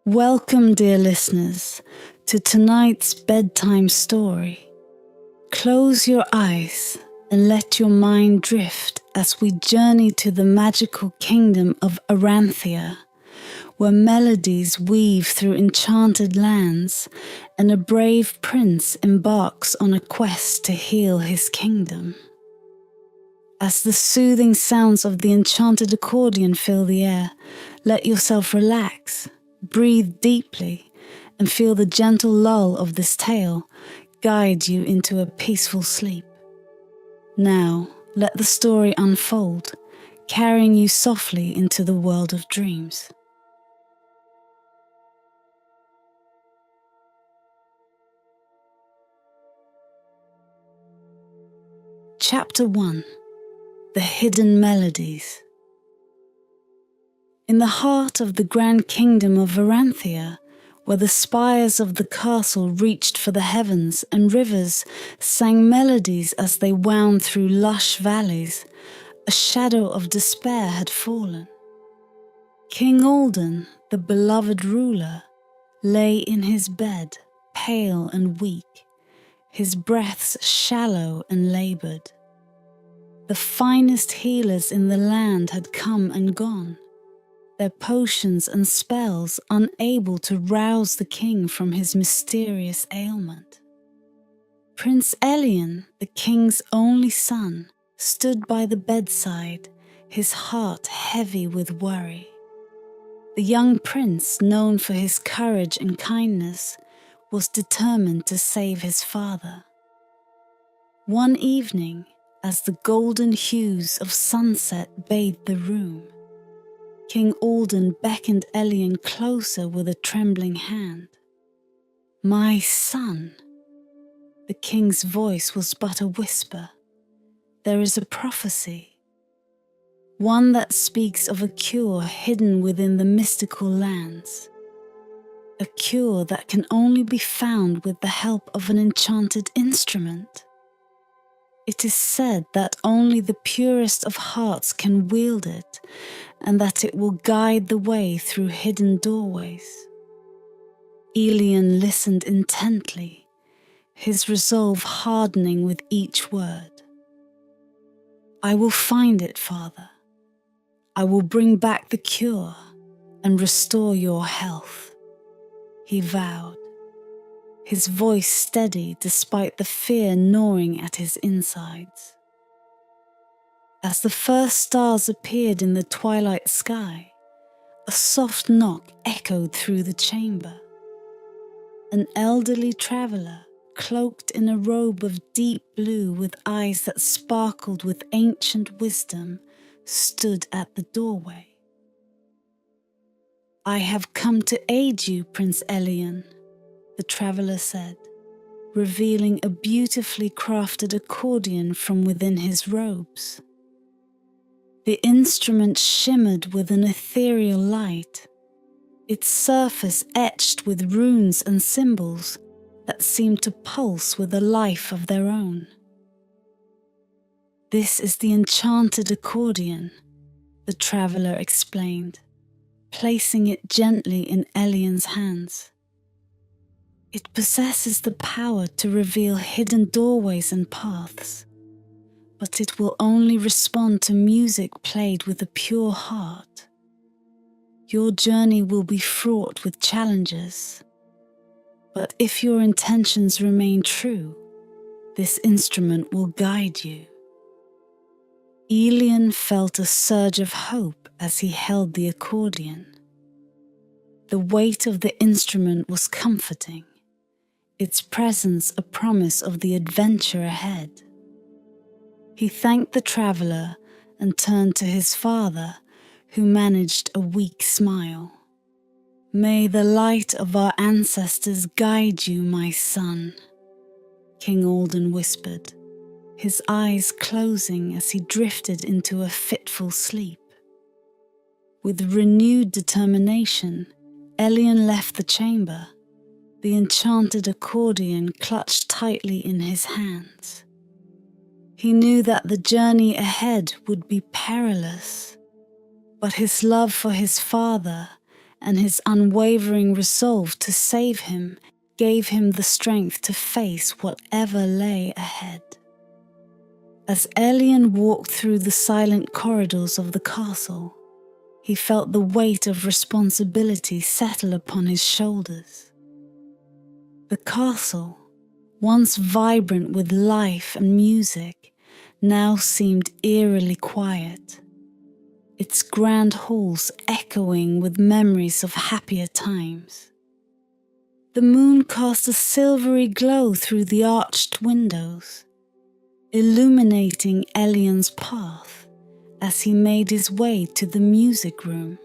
Welcome, dear listeners, to tonight's bedtime story. Close your eyes and let your mind drift as we journey to the magical kingdom of Aranthia, where melodies weave through enchanted lands and a brave prince embarks on a quest to heal his kingdom. As the soothing sounds of the enchanted accordion fill the air, let yourself relax. Breathe deeply and feel the gentle lull of this tale guide you into a peaceful sleep. Now, let the story unfold, carrying you softly into the world of dreams. Chapter 1: The Hidden Melodies. In the heart of the grand kingdom of Aranthia, where the spires of the castle reached for the heavens and rivers sang melodies as they wound through lush valleys, a shadow of despair had fallen. King Alden, the beloved ruler, lay in his bed, pale and weak, his breaths shallow and laboured. The finest healers in the land had come and gone, their potions and spells unable to rouse the king from his mysterious ailment. Prince Elian, the king's only son, stood by the bedside, his heart heavy with worry. The young prince, known for his courage and kindness, was determined to save his father. One evening, as the golden hues of sunset bathed the room, King Alden beckoned Elian closer with a trembling hand. "My son." The king's voice was but a whisper. "There is a prophecy, one that speaks of a cure hidden within the mystical lands, a cure that can only be found with the help of an enchanted instrument. It is said that only the purest of hearts can wield it, and that it will guide the way through hidden doorways." Elian listened intently, his resolve hardening with each word. "I will find it, Father. I will bring back the cure and restore your health," he vowed, his voice steady despite the fear gnawing at his insides. As the first stars appeared in the twilight sky, a soft knock echoed through the chamber. An elderly traveller, cloaked in a robe of deep blue with eyes that sparkled with ancient wisdom, stood at the doorway. "I have come to aid you, Prince Elian," the traveller said, revealing a beautifully crafted accordion from within his robes. The instrument shimmered with an ethereal light, its surface etched with runes and symbols that seemed to pulse with a life of their own. "This is the Enchanted Accordion," the traveller explained, placing it gently in Elian's hands. "It possesses the power to reveal hidden doorways and paths, but it will only respond to music played with a pure heart. Your journey will be fraught with challenges, but if your intentions remain true, this instrument will guide you." Elian felt a surge of hope as he held the accordion. The weight of the instrument was comforting, its presence a promise of the adventure ahead. He thanked the traveller and turned to his father, who managed a weak smile. "May the light of our ancestors guide you, my son," King Alden whispered, his eyes closing as he drifted into a fitful sleep. With renewed determination, Elian left the chamber, the enchanted accordion clutched tightly in his hands. He knew that the journey ahead would be perilous, but his love for his father and his unwavering resolve to save him gave him the strength to face whatever lay ahead. As Elien walked through the silent corridors of the castle, he felt the weight of responsibility settle upon his shoulders. The castle, once vibrant with life and music, now seemed eerily quiet, its grand halls echoing with memories of happier times. The moon cast a silvery glow through the arched windows, illuminating Elien's path as he made his way to the music room.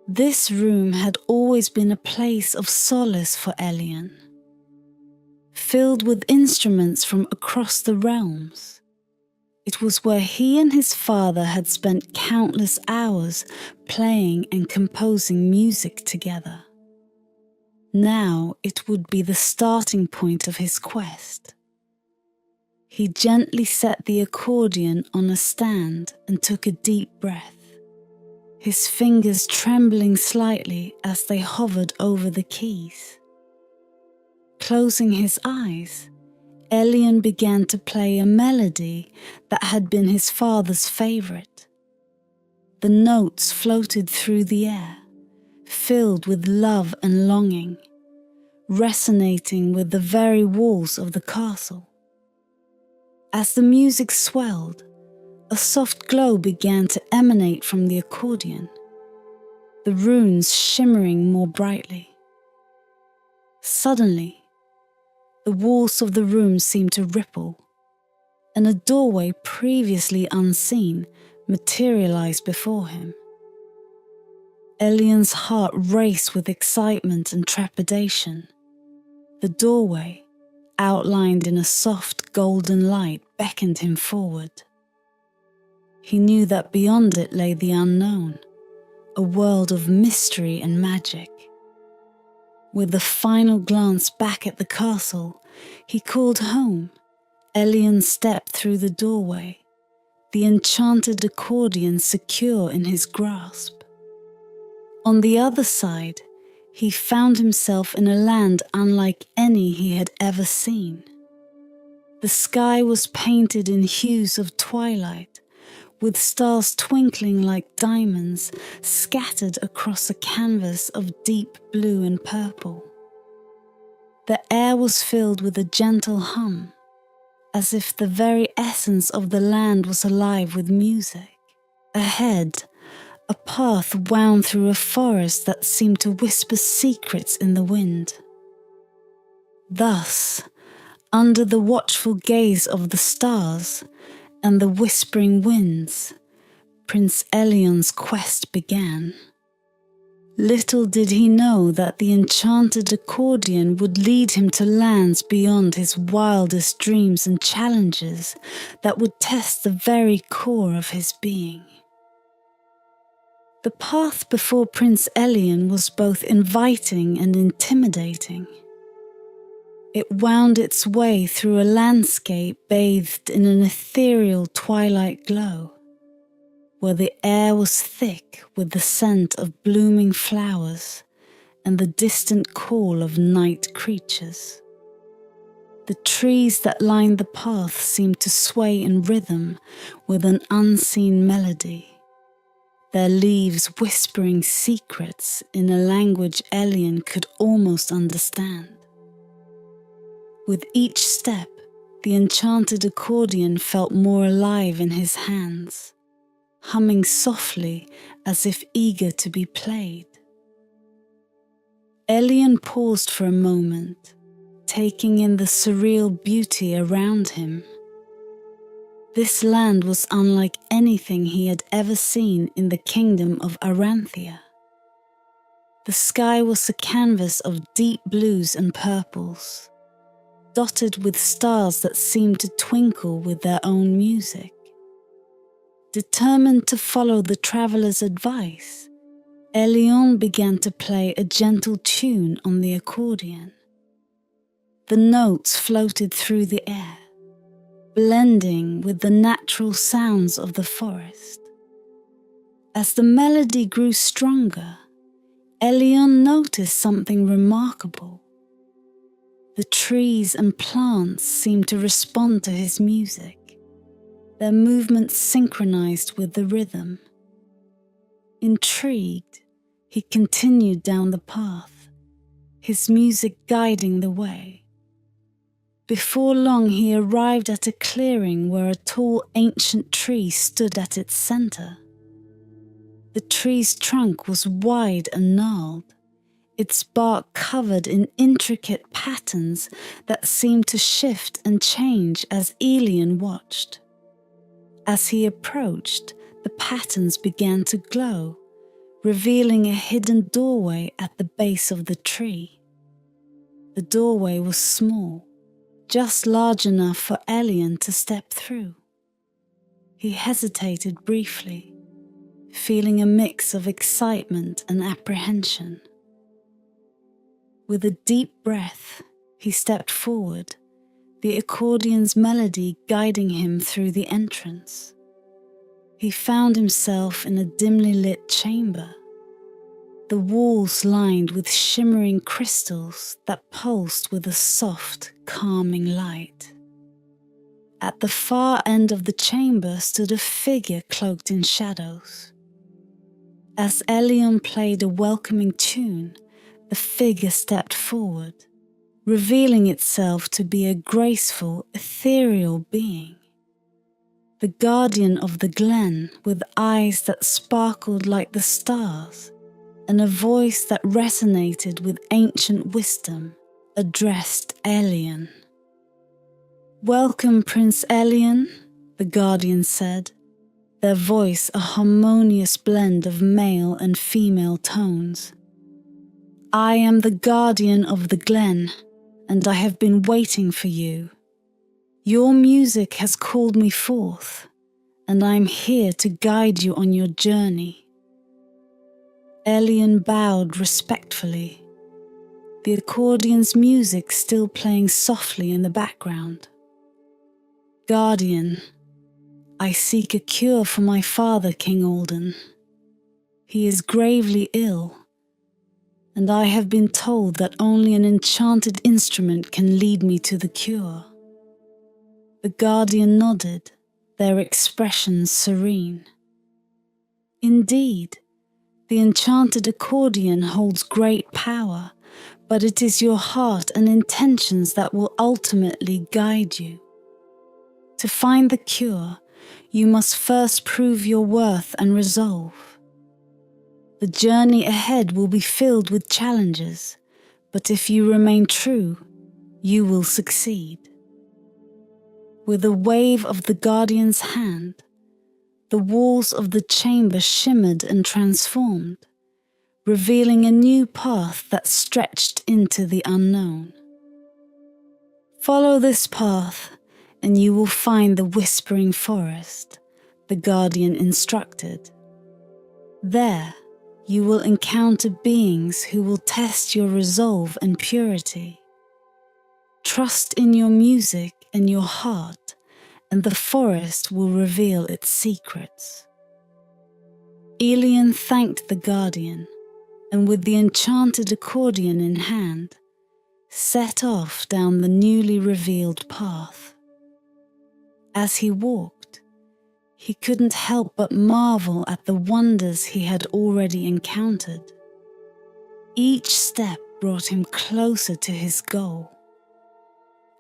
This room had always been a place of solace for Elien, filled with instruments from across the realms. It was where he and his father had spent countless hours playing and composing music together. Now it would be the starting point of his quest. He gently set the accordion on a stand and took a deep breath, his fingers trembling slightly as they hovered over the keys. Closing his eyes, Elien began to play a melody that had been his father's favorite. The notes floated through the air, filled with love and longing, resonating with the very walls of the castle. As the music swelled, a soft glow began to emanate from the accordion, the runes shimmering more brightly. Suddenly, the walls of the room seemed to ripple, and a doorway previously unseen materialized before him. Elien's heart raced with excitement and trepidation. The doorway, outlined in a soft golden light, beckoned him forward. He knew that beyond it lay the unknown, a world of mystery and magic. With a final glance back at the castle, he called home. Elien stepped through the doorway, the enchanted accordion secure in his grasp. On the other side, he found himself in a land unlike any he had ever seen. The sky was painted in hues of twilight, with stars twinkling like diamonds scattered across a canvas of deep blue and purple. The air was filled with a gentle hum, as if the very essence of the land was alive with music. Ahead, a path wound through a forest that seemed to whisper secrets in the wind. Thus, under the watchful gaze of the stars and the whispering winds, Prince Elien's quest began. Little did he know that the enchanted accordion would lead him to lands beyond his wildest dreams and challenges that would test the very core of his being. The path before Prince Elien was both inviting and intimidating. It wound its way through a landscape bathed in an ethereal twilight glow, where the air was thick with the scent of blooming flowers and the distant call of night creatures. The trees that lined the path seemed to sway in rhythm with an unseen melody, their leaves whispering secrets in a language Elien could almost understand. With each step, the enchanted accordion felt more alive in his hands, humming softly as if eager to be played. Elien paused for a moment, taking in the surreal beauty around him. This land was unlike anything he had ever seen in the kingdom of Aranthia. The sky was a canvas of deep blues and purples, dotted with stars that seemed to twinkle with their own music. Determined to follow the traveller's advice, Elien began to play a gentle tune on the accordion. The notes floated through the air, blending with the natural sounds of the forest. As the melody grew stronger, Elion noticed something remarkable. The trees and plants seemed to respond to his music, their movements synchronized with the rhythm. Intrigued, he continued down the path, his music guiding the way. Before long, he arrived at a clearing where a tall ancient tree stood at its center. The tree's trunk was wide and gnarled, its bark covered in intricate patterns that seemed to shift and change as Elion watched. As he approached, the patterns began to glow, revealing a hidden doorway at the base of the tree. The doorway was small, just large enough for Elion to step through. He hesitated briefly, feeling a mix of excitement and apprehension. With a deep breath, he stepped forward, the accordion's melody guiding him through the entrance. He found himself in a dimly lit chamber, the walls lined with shimmering crystals that pulsed with a soft, calming light. At the far end of the chamber stood a figure cloaked in shadows. As Elion played a welcoming tune, the figure stepped forward, revealing itself to be a graceful, ethereal being. The guardian of the glen, with eyes that sparkled like the stars, and a voice that resonated with ancient wisdom, addressed Elion. "Welcome, Prince Elion," the guardian said, their voice a harmonious blend of male and female tones. "I am the guardian of the glen, and I have been waiting for you. Your music has called me forth, and I am here to guide you on your journey." Elion bowed respectfully, the accordion's music still playing softly in the background. "Guardian, I seek a cure for my father, King Alden. He is gravely ill, and I have been told that only an enchanted instrument can lead me to the cure." The guardian nodded, their expressions serene. "Indeed, the enchanted accordion holds great power, but it is your heart and intentions that will ultimately guide you. To find the cure, you must first prove your worth and resolve. The journey ahead will be filled with challenges, but if you remain true, you will succeed." With a wave of the guardian's hand, the walls of the chamber shimmered and transformed, revealing a new path that stretched into the unknown. "Follow this path, and you will find the whispering forest," the guardian instructed. "There, you will encounter beings who will test your resolve and purity. Trust in your music and your heart, and the forest will reveal its secrets." Elion thanked the guardian, and with the enchanted accordion in hand, set off down the newly revealed path. As he walked, he couldn't help but marvel at the wonders he had already encountered. Each step brought him closer to his goal,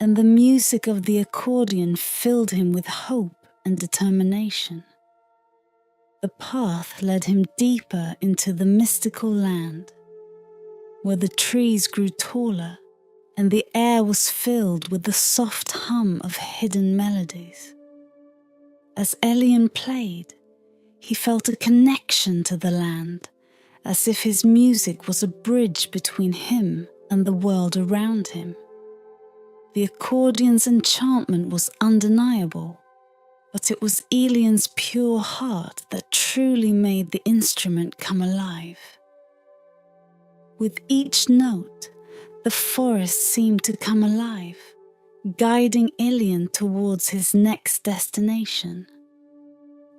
and the music of the accordion filled him with hope and determination. The path led him deeper into the mystical land, where the trees grew taller and the air was filled with the soft hum of hidden melodies. As Elion played, he felt a connection to the land, as if his music was a bridge between him and the world around him. The accordion's enchantment was undeniable, but it was Elion's pure heart that truly made the instrument come alive. With each note, the forest seemed to come alive, guiding Elion towards his next destination.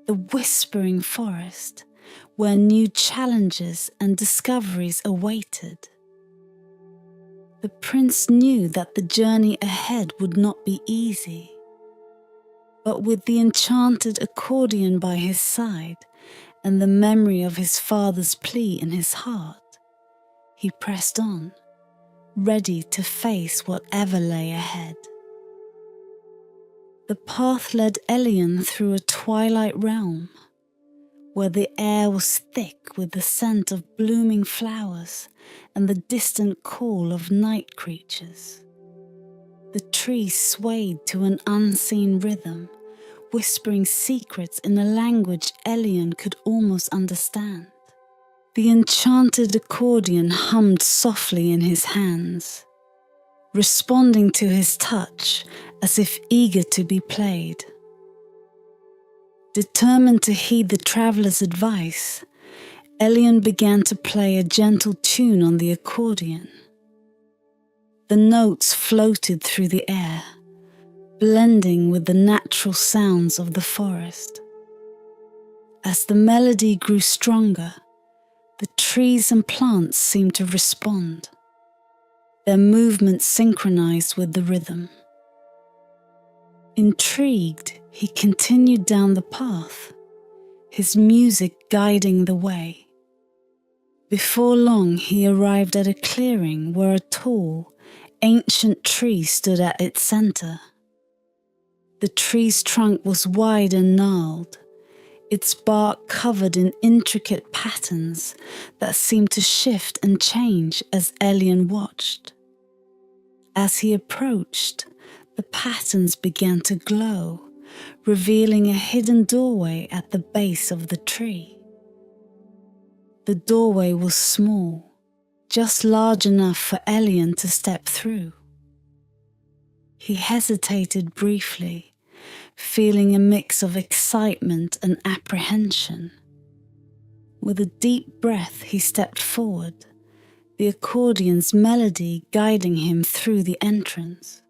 The whispering forest, where new challenges and discoveries awaited. The prince knew that the journey ahead would not be easy, but with the enchanted accordion by his side and the memory of his father's plea in his heart, he pressed on, ready to face whatever lay ahead. The path led Elian through a twilight realm, where the air was thick with the scent of blooming flowers and the distant call of night creatures. The trees swayed to an unseen rhythm, whispering secrets in a language Elian could almost understand. The enchanted accordion hummed softly in his hands, responding to his touch as if eager to be played. Determined to heed the traveller's advice, Elian began to play a gentle tune on the accordion. The notes floated through the air, blending with the natural sounds of the forest. As the melody grew stronger, the trees and plants seemed to respond, their movements synchronized with the rhythm. Intrigued, he continued down the path, his music guiding the way. Before long, he arrived at a clearing where a tall, ancient tree stood at its center. The tree's trunk was wide and gnarled, its bark covered in intricate patterns that seemed to shift and change as Elian watched. As he approached, the patterns began to glow, revealing a hidden doorway at the base of the tree. The doorway was small, just large enough for Elian to step through. He hesitated briefly, feeling a mix of excitement and apprehension. With a deep breath, he stepped forward, the accordion's melody guiding him through the entrance.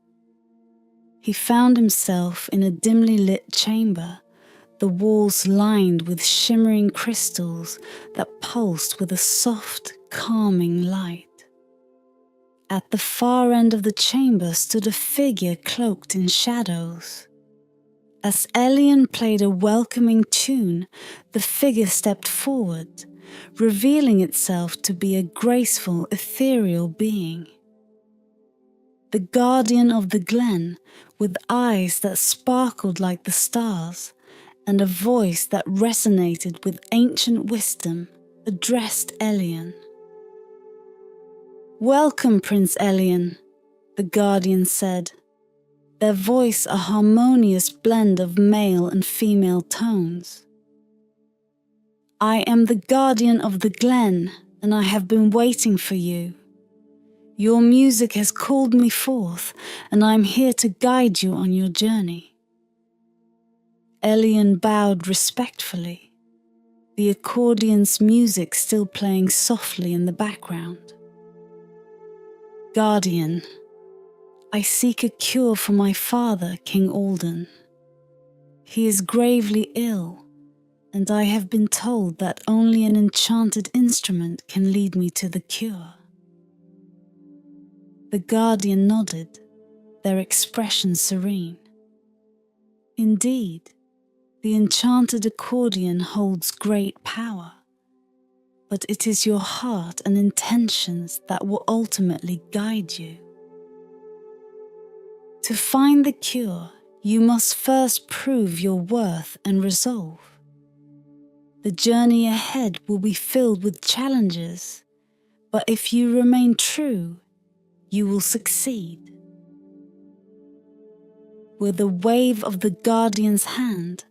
He found himself in a dimly lit chamber, the walls lined with shimmering crystals that pulsed with a soft, calming light. At the far end of the chamber stood a figure cloaked in shadows. As Elian played a welcoming tune, the figure stepped forward, revealing itself to be a graceful, ethereal being. The guardian of the glen, with eyes that sparkled like the stars, and a voice that resonated with ancient wisdom, addressed Elian. "Welcome, Prince Elian," the guardian said, their voice a harmonious blend of male and female tones. "I am the guardian of the glen, and I have been waiting for you. Your music has called me forth, and I am here to guide you on your journey." Elian bowed respectfully, the accordion's music still playing softly in the background. "Guardian, I seek a cure for my father, King Alden. He is gravely ill, and I have been told that only an enchanted instrument can lead me to the cure." The guardian nodded, their expression serene. "Indeed, the enchanted accordion holds great power, but it is your heart and intentions that will ultimately guide you. To find the cure, you must first prove your worth and resolve. The journey ahead will be filled with challenges, but if you remain true, you will succeed." With a wave of the guardian's hand,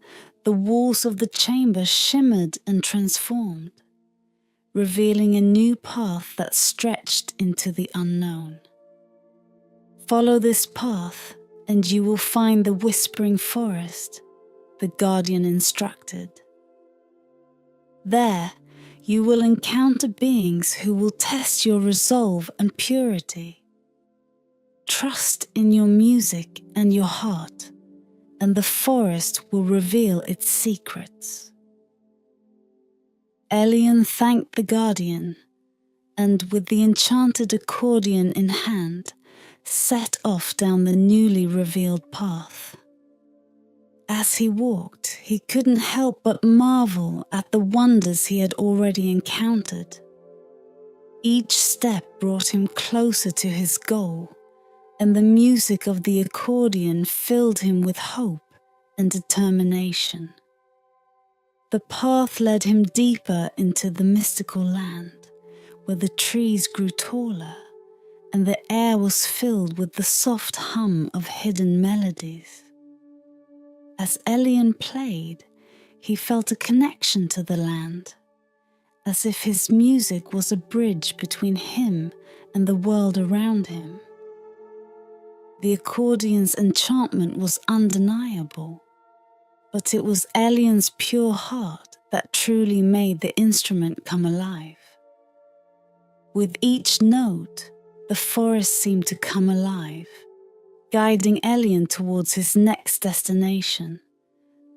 the walls of the chamber shimmered and transformed, revealing a new path that stretched into the unknown. "Follow this path, and you will find the whispering forest," the guardian instructed. "There, you will encounter beings who will test your resolve and purity. Trust in your music and your heart, and the forest will reveal its secrets." Elian thanked the guardian, and with the enchanted accordion in hand, set off down the newly revealed path. As he walked, he couldn't help but marvel at the wonders he had already encountered. Each step brought him closer to his goal, and the music of the accordion filled him with hope and determination. The path led him deeper into the mystical land, where the trees grew taller, and the air was filled with the soft hum of hidden melodies. As Elian played, he felt a connection to the land, as if his music was a bridge between him and the world around him. The accordion's enchantment was undeniable, but it was Elian's pure heart that truly made the instrument come alive. With each note, the forest seemed to come alive, guiding Elian towards his next destination,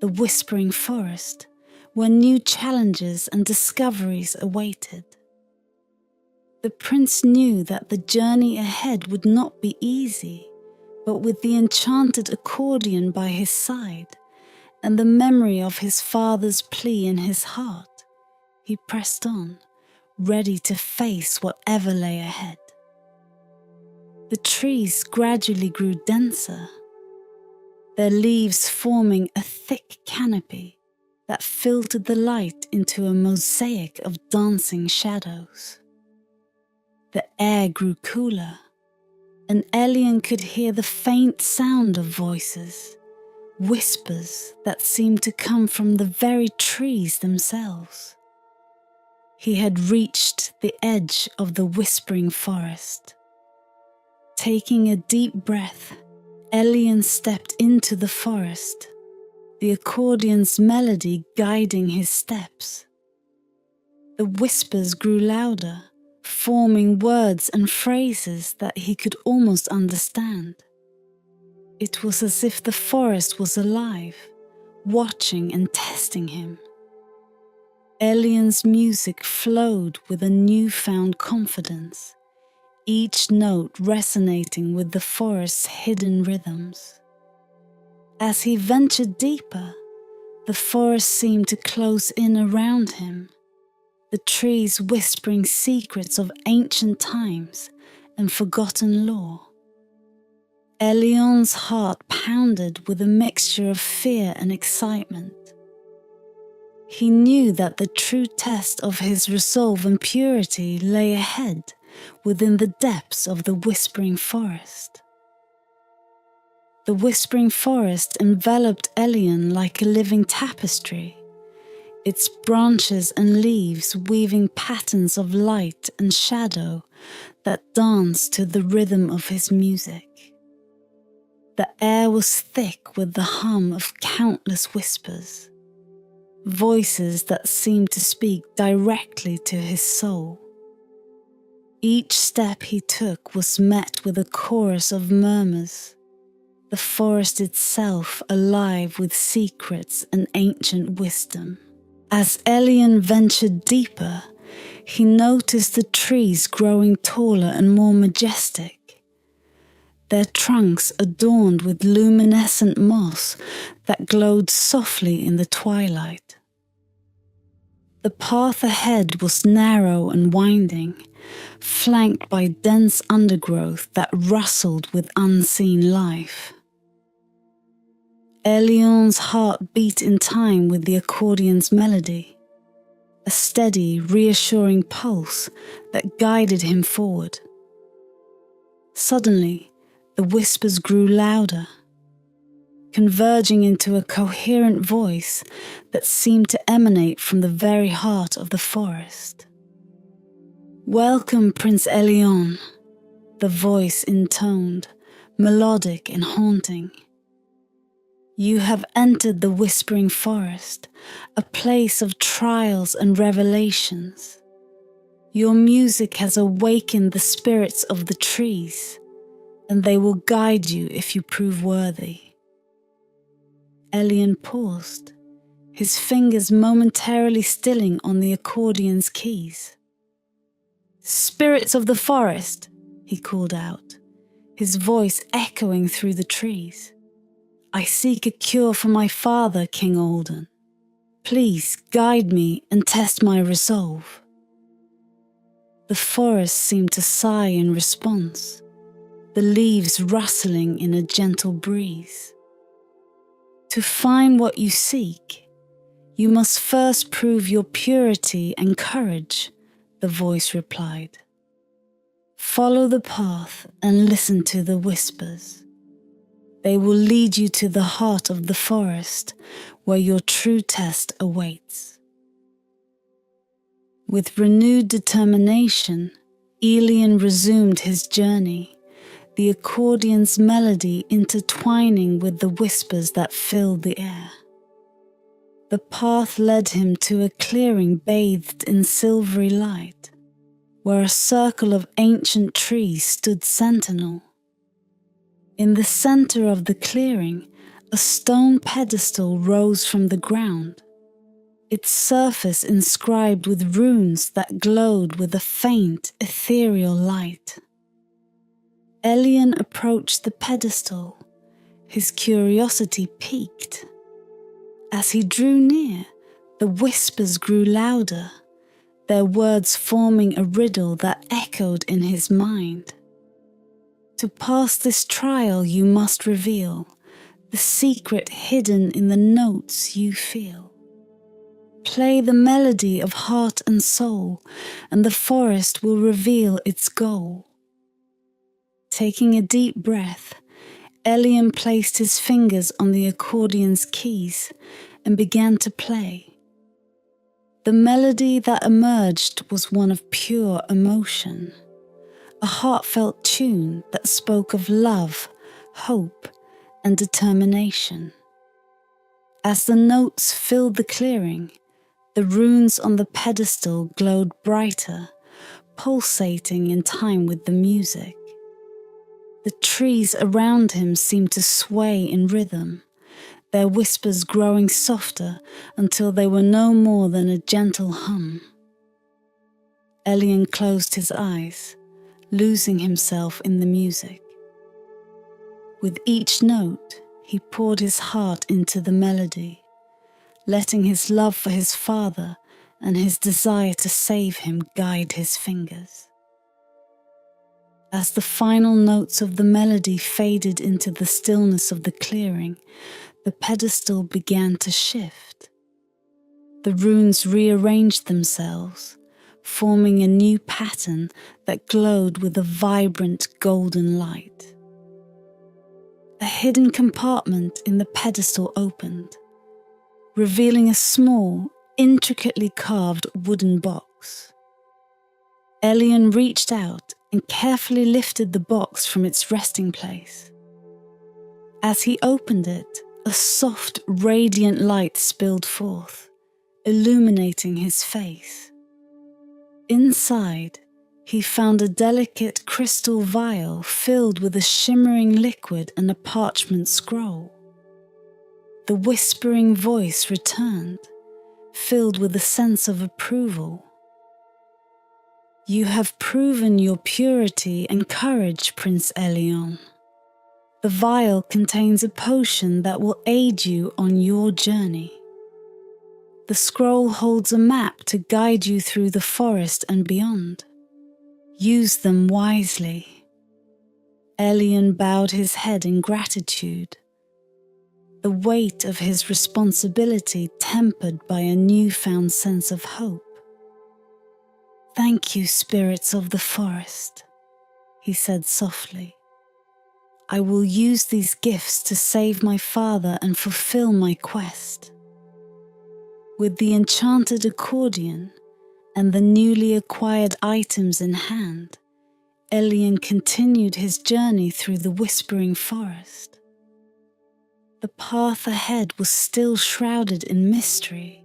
the Whispering Forest, where new challenges and discoveries awaited. The prince knew that the journey ahead would not be easy, but with the enchanted accordion by his side and the memory of his father's plea in his heart, he pressed on, ready to face whatever lay ahead. The trees gradually grew denser, their leaves forming a thick canopy that filtered the light into a mosaic of dancing shadows. The air grew cooler, and Elian could hear the faint sound of voices, whispers that seemed to come from the very trees themselves. He had reached the edge of the Whispering Forest. Taking a deep breath, Elian stepped into the forest, the accordion's melody guiding his steps. The whispers grew louder, forming words and phrases that he could almost understand. It was as if the forest was alive, watching and testing him. Elian's music flowed with a newfound confidence, each note resonating with the forest's hidden rhythms. As he ventured deeper, the forest seemed to close in around him, the trees whispering secrets of ancient times and forgotten lore. Elian's heart pounded with a mixture of fear and excitement. He knew that the true test of his resolve and purity lay ahead, within the depths of the Whispering Forest. The Whispering Forest enveloped Elian like a living tapestry, its branches and leaves weaving patterns of light and shadow that danced to the rhythm of his music. The air was thick with the hum of countless whispers, voices that seemed to speak directly to his soul. Each step he took was met with a chorus of murmurs, the forest itself alive with secrets and ancient wisdom. As Elian ventured deeper, he noticed the trees growing taller and more majestic, their trunks adorned with luminescent moss that glowed softly in the twilight. The path ahead was narrow and winding, flanked by dense undergrowth that rustled with unseen life. Elian's heart beat in time with the accordion's melody, a steady, reassuring pulse that guided him forward. Suddenly, the whispers grew louder, converging into a coherent voice that seemed to emanate from the very heart of the forest. "Welcome, Prince Elian," the voice intoned, melodic and haunting. "You have entered the Whispering Forest, a place of trials and revelations. Your music has awakened the spirits of the trees, and they will guide you if you prove worthy." Elian paused, his fingers momentarily stilling on the accordion's keys. "Spirits of the forest," he called out, his voice echoing through the trees. "I seek a cure for my father, King Alden. Please guide me and test my resolve." The forest seemed to sigh in response, the leaves rustling in a gentle breeze. "To find what you seek, you must first prove your purity and courage," the voice replied. "Follow the path and listen to the whispers. They will lead you to the heart of the forest, where your true test awaits." With renewed determination, Elian resumed his journey, the accordion's melody intertwining with the whispers that filled the air. The path led him to a clearing bathed in silvery light, where a circle of ancient trees stood sentinel. In the center of the clearing, a stone pedestal rose from the ground, its surface inscribed with runes that glowed with a faint, ethereal light. Elian approached the pedestal, his curiosity piqued. As he drew near, the whispers grew louder, their words forming a riddle that echoed in his mind. "To pass this trial you must reveal the secret hidden in the notes you feel. Play the melody of heart and soul, and the forest will reveal its goal." Taking a deep breath, Elian placed his fingers on the accordion's keys and began to play. The melody that emerged was one of pure emotion, a heartfelt tune that spoke of love, hope, and determination. As the notes filled the clearing, the runes on the pedestal glowed brighter, pulsating in time with the music. The trees around him seemed to sway in rhythm, their whispers growing softer until they were no more than a gentle hum. Elian closed his eyes, losing himself in the music. With each note, he poured his heart into the melody, letting his love for his father and his desire to save him guide his fingers. As the final notes of the melody faded into the stillness of the clearing, the pedestal began to shift. The runes rearranged themselves, forming a new pattern that glowed with a vibrant golden light. A hidden compartment in the pedestal opened, revealing a small, intricately carved wooden box. Elian reached out and carefully lifted the box from its resting place. As he opened it, a soft, radiant light spilled forth, illuminating his face. Inside, he found a delicate crystal vial filled with a shimmering liquid and a parchment scroll. The whispering voice returned, filled with a sense of approval. "You have proven your purity and courage, Prince Elian. The vial contains a potion that will aid you on your journey. The scroll holds a map to guide you through the forest and beyond. Use them wisely." Elian bowed his head in gratitude, the weight of his responsibility tempered by a newfound sense of hope. "Thank you, spirits of the forest," he said softly. "I will use these gifts to save my father and fulfill my quest." With the enchanted accordion and the newly acquired items in hand, Elian continued his journey through the whispering forest. The path ahead was still shrouded in mystery,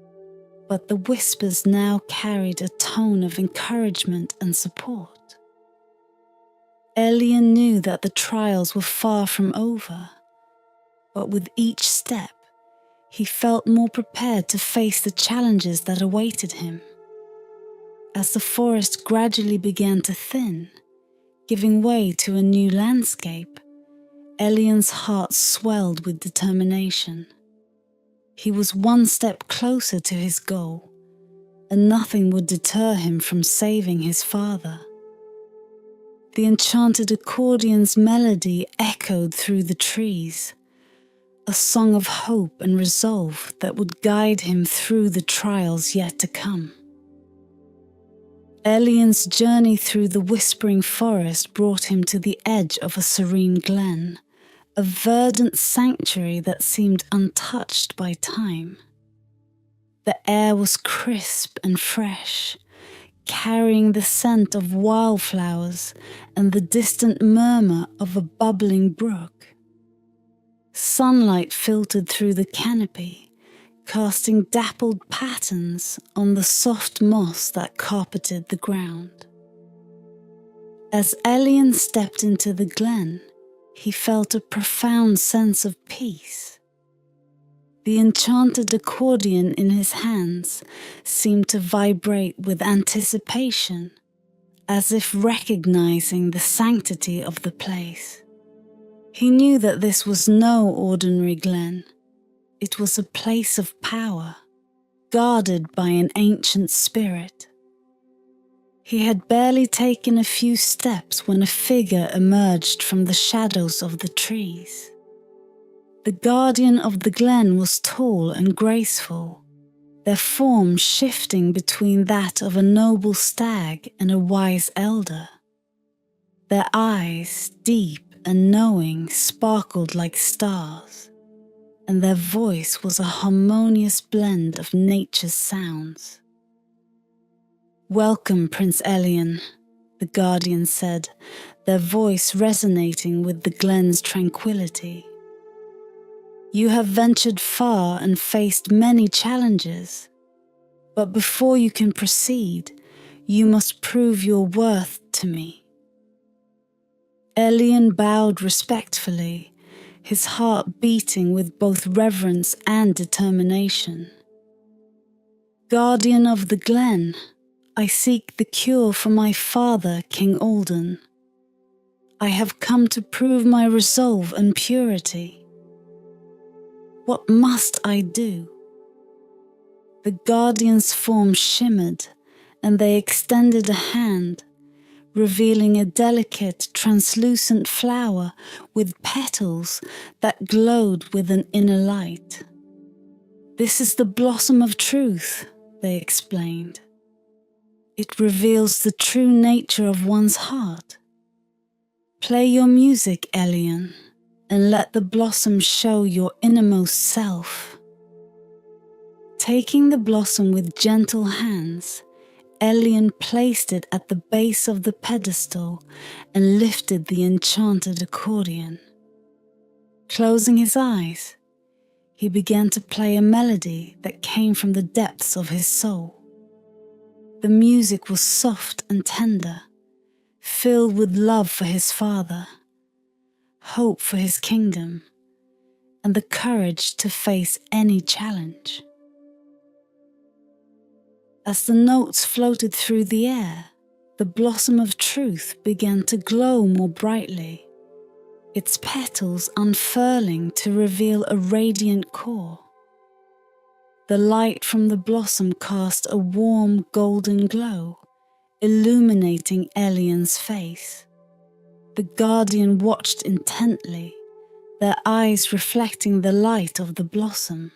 but the whispers now carried a tone of encouragement and support. Elian knew that the trials were far from over, but with each step, he felt more prepared to face the challenges that awaited him. As the forest gradually began to thin, giving way to a new landscape, Elian's heart swelled with determination. He was one step closer to his goal, and nothing would deter him from saving his father. The enchanted accordion's melody echoed through the trees, a song of hope and resolve that would guide him through the trials yet to come. Elian's journey through the whispering forest brought him to the edge of a serene glen, a verdant sanctuary that seemed untouched by time. The air was crisp and fresh, carrying the scent of wildflowers and the distant murmur of a bubbling brook. Sunlight filtered through the canopy, casting dappled patterns on the soft moss that carpeted the ground. As Elian stepped into the glen, he felt a profound sense of peace. The enchanted accordion in his hands seemed to vibrate with anticipation, as if recognizing the sanctity of the place. He knew that this was no ordinary glen. It was a place of power, guarded by an ancient spirit. He had barely taken a few steps when a figure emerged from the shadows of the trees. The guardian of the glen was tall and graceful, their form shifting between that of a noble stag and a wise elder. Their eyes, deep and knowing, sparkled like stars, and their voice was a harmonious blend of nature's sounds. "Welcome, Prince Elian," the guardian said, their voice resonating with the glen's tranquility. "You have ventured far and faced many challenges, but before you can proceed, you must prove your worth to me." Elian bowed respectfully, his heart beating with both reverence and determination. "Guardian of the glen, I seek the cure for my father, King Alden. I have come to prove my resolve and purity. What must I do?" The guardian's form shimmered, and they extended a hand, revealing a delicate, translucent flower with petals that glowed with an inner light. "This is the blossom of truth," they explained. "It reveals the true nature of one's heart. Play your music, Elian, and let the blossom show your innermost self." Taking the blossom with gentle hands, Elian placed it at the base of the pedestal and lifted the enchanted accordion. Closing his eyes, he began to play a melody that came from the depths of his soul. The music was soft and tender, filled with love for his father, hope for his kingdom, and the courage to face any challenge. As the notes floated through the air, the blossom of truth began to glow more brightly, its petals unfurling to reveal a radiant core. The light from the blossom cast a warm golden glow, illuminating Elian's face. The guardian watched intently, their eyes reflecting the light of the blossom.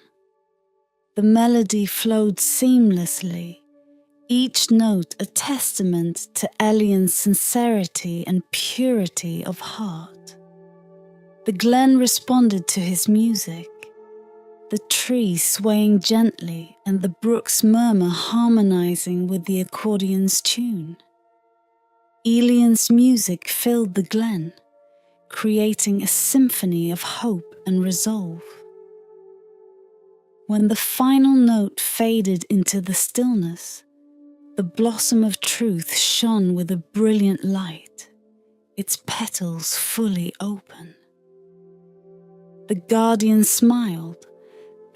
The melody flowed seamlessly, each note a testament to Elian's sincerity and purity of heart. The glen responded to his music, the trees swaying gently and the brook's murmur harmonizing with the accordion's tune. Elian's music filled the glen, creating a symphony of hope and resolve. When the final note faded into the stillness, the blossom of truth shone with a brilliant light, its petals fully open. The guardian smiled,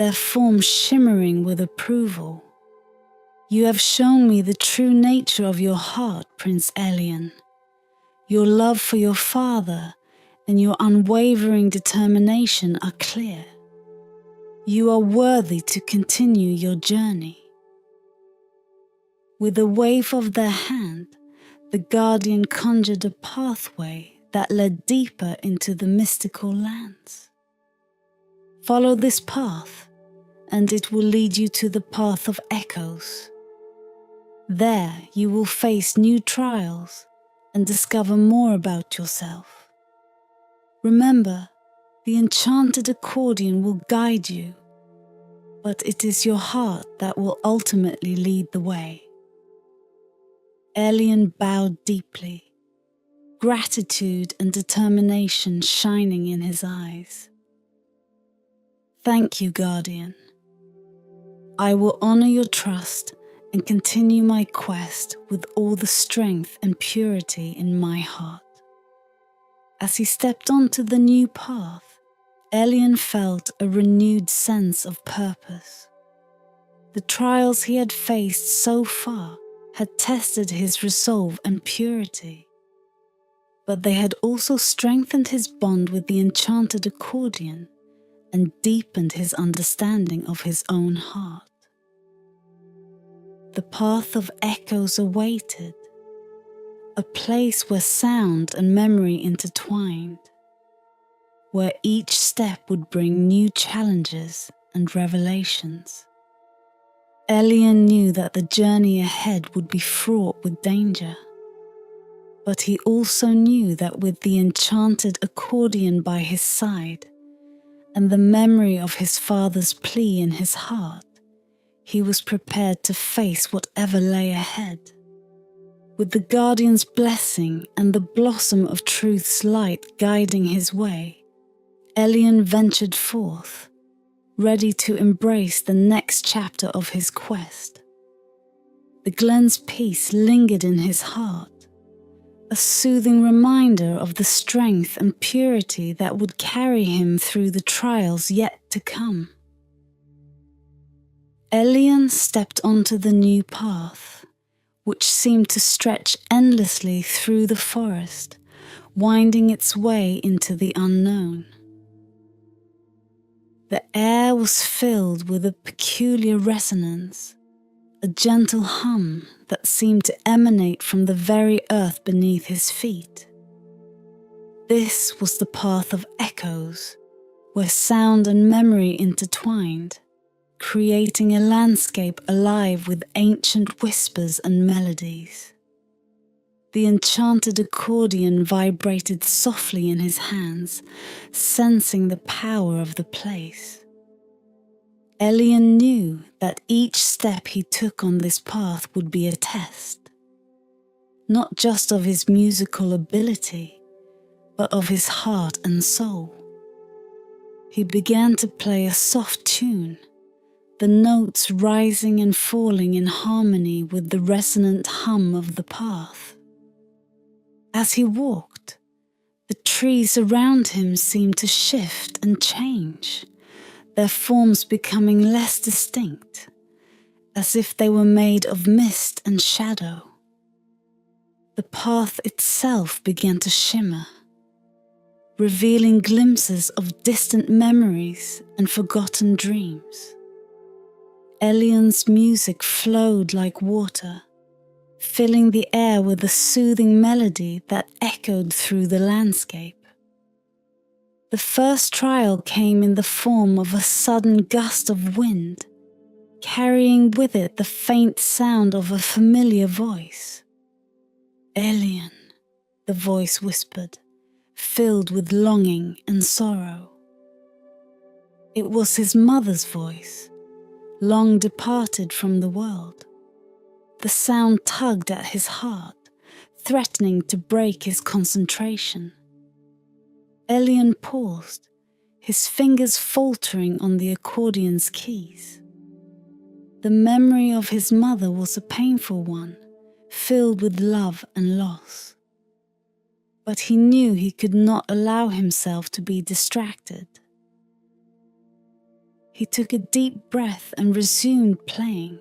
their forms shimmering with approval. You have shown me the true nature of your heart, Prince Elian. Your love for your father and your unwavering determination are clear. You are worthy to continue your journey. With a wave of their hand, the guardian conjured a pathway that led deeper into the mystical lands. Follow this path, and it will lead you to the path of echoes. There you will face new trials and discover more about yourself. Remember, the enchanted accordion will guide you, but it is your heart that will ultimately lead the way. Elian bowed deeply, gratitude and determination shining in his eyes. Thank you, Guardian. I will honor your trust and continue my quest with all the strength and purity in my heart. As he stepped onto the new path, Elian felt a renewed sense of purpose. The trials he had faced so far had tested his resolve and purity, but they had also strengthened his bond with the enchanted accordion and deepened his understanding of his own heart. The path of echoes awaited, a place where sound and memory intertwined, where each step would bring new challenges and revelations. Elian knew that the journey ahead would be fraught with danger, but he also knew that with the enchanted accordion by his side and the memory of his father's plea in his heart, he was prepared to face whatever lay ahead. With the Guardian's blessing and the blossom of truth's light guiding his way, Elian ventured forth, ready to embrace the next chapter of his quest. The glen's peace lingered in his heart, a soothing reminder of the strength and purity that would carry him through the trials yet to come. Elian stepped onto the new path, which seemed to stretch endlessly through the forest, winding its way into the unknown. The air was filled with a peculiar resonance, a gentle hum that seemed to emanate from the very earth beneath his feet. This was the path of echoes, where sound and memory intertwined, creating a landscape alive with ancient whispers and melodies. The enchanted accordion vibrated softly in his hands, sensing the power of the place. Elian knew that each step he took on this path would be a test, not just of his musical ability, but of his heart and soul. He began to play a soft tune, the notes rising and falling in harmony with the resonant hum of the path. As he walked, the trees around him seemed to shift and change, their forms becoming less distinct, as if they were made of mist and shadow. The path itself began to shimmer, revealing glimpses of distant memories and forgotten dreams. Elian's music flowed like water, filling the air with a soothing melody that echoed through the landscape. The first trial came in the form of a sudden gust of wind, carrying with it the faint sound of a familiar voice. "Elian," the voice whispered, filled with longing and sorrow. It was his mother's voice, long departed from the world. The sound tugged at his heart, threatening to break his concentration. Elian paused, his fingers faltering on the accordion's keys. The memory of his mother was a painful one, filled with love and loss. But he knew he could not allow himself to be distracted. He took a deep breath and resumed playing,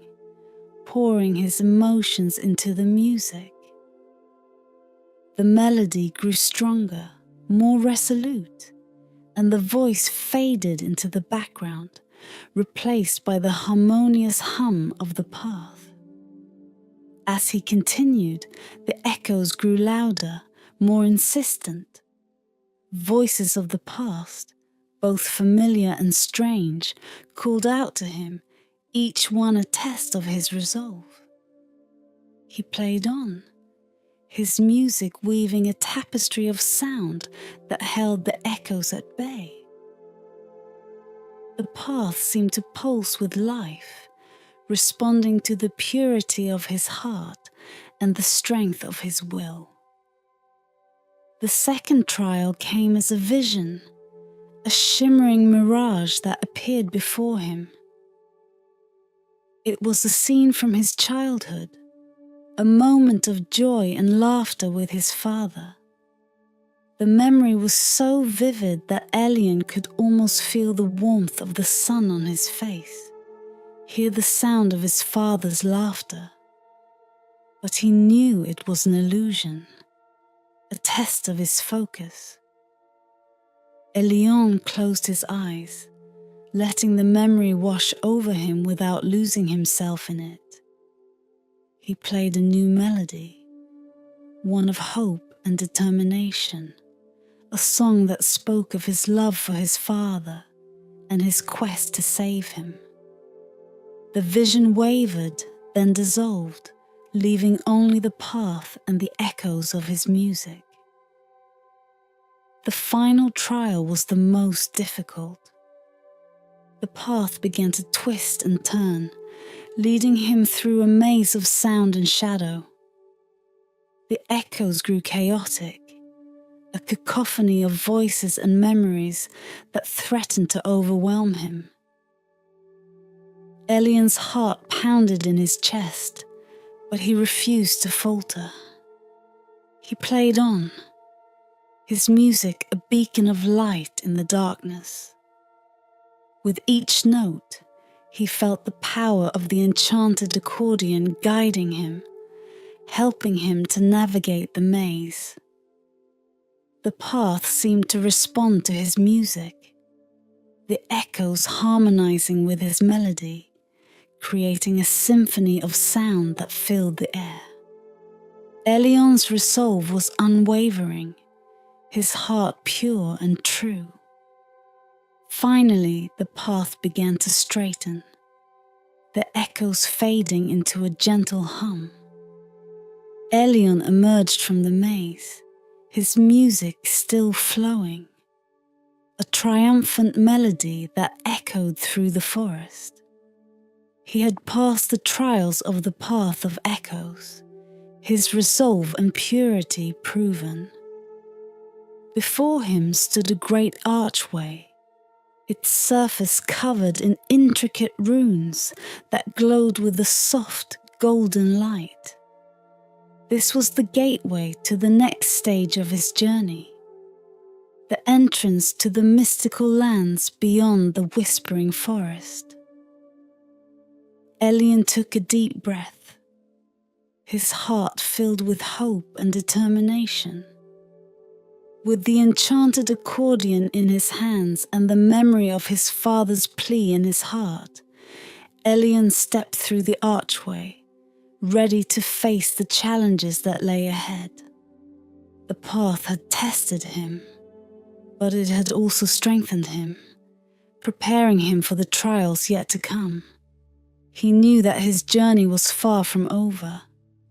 pouring his emotions into the music. The melody grew stronger, more resolute, and the voice faded into the background, replaced by the harmonious hum of the path. As he continued, the echoes grew louder, more insistent. Voices of the past, both familiar and strange, called out to him, each one a test of his resolve. He played on, his music weaving a tapestry of sound that held the echoes at bay. The path seemed to pulse with life, responding to the purity of his heart and the strength of his will. The second trial came as a vision, a shimmering mirage that appeared before him. It was a scene from his childhood, a moment of joy and laughter with his father. The memory was so vivid that Elian could almost feel the warmth of the sun on his face, hear the sound of his father's laughter. But he knew it was an illusion, a test of his focus. Elian closed his eyes, letting the memory wash over him without losing himself in it. He played a new melody, one of hope and determination, a song that spoke of his love for his father and his quest to save him. The vision wavered, then dissolved, leaving only the path and the echoes of his music. The final trial was the most difficult. The path began to twist and turn, leading him through a maze of sound and shadow. The echoes grew chaotic, a cacophony of voices and memories that threatened to overwhelm him. Elian's heart pounded in his chest, but he refused to falter. He played on, his music a beacon of light in the darkness. With each note, he felt the power of the enchanted accordion guiding him, helping him to navigate the maze. The path seemed to respond to his music, the echoes harmonizing with his melody, creating a symphony of sound that filled the air. Elian's resolve was unwavering, his heart pure and true. Finally, the path began to straighten, the echoes fading into a gentle hum. Elian emerged from the maze, his music still flowing, a triumphant melody that echoed through the forest. He had passed the trials of the path of echoes, his resolve and purity proven. Before him stood a great archway, its surface covered in intricate runes that glowed with a soft golden light. This was the gateway to the next stage of his journey, the entrance to the mystical lands beyond the whispering forest. Elian took a deep breath, his heart filled with hope and determination. With the enchanted accordion in his hands and the memory of his father's plea in his heart, Elian stepped through the archway, ready to face the challenges that lay ahead. The path had tested him, but it had also strengthened him, preparing him for the trials yet to come. He knew that his journey was far from over,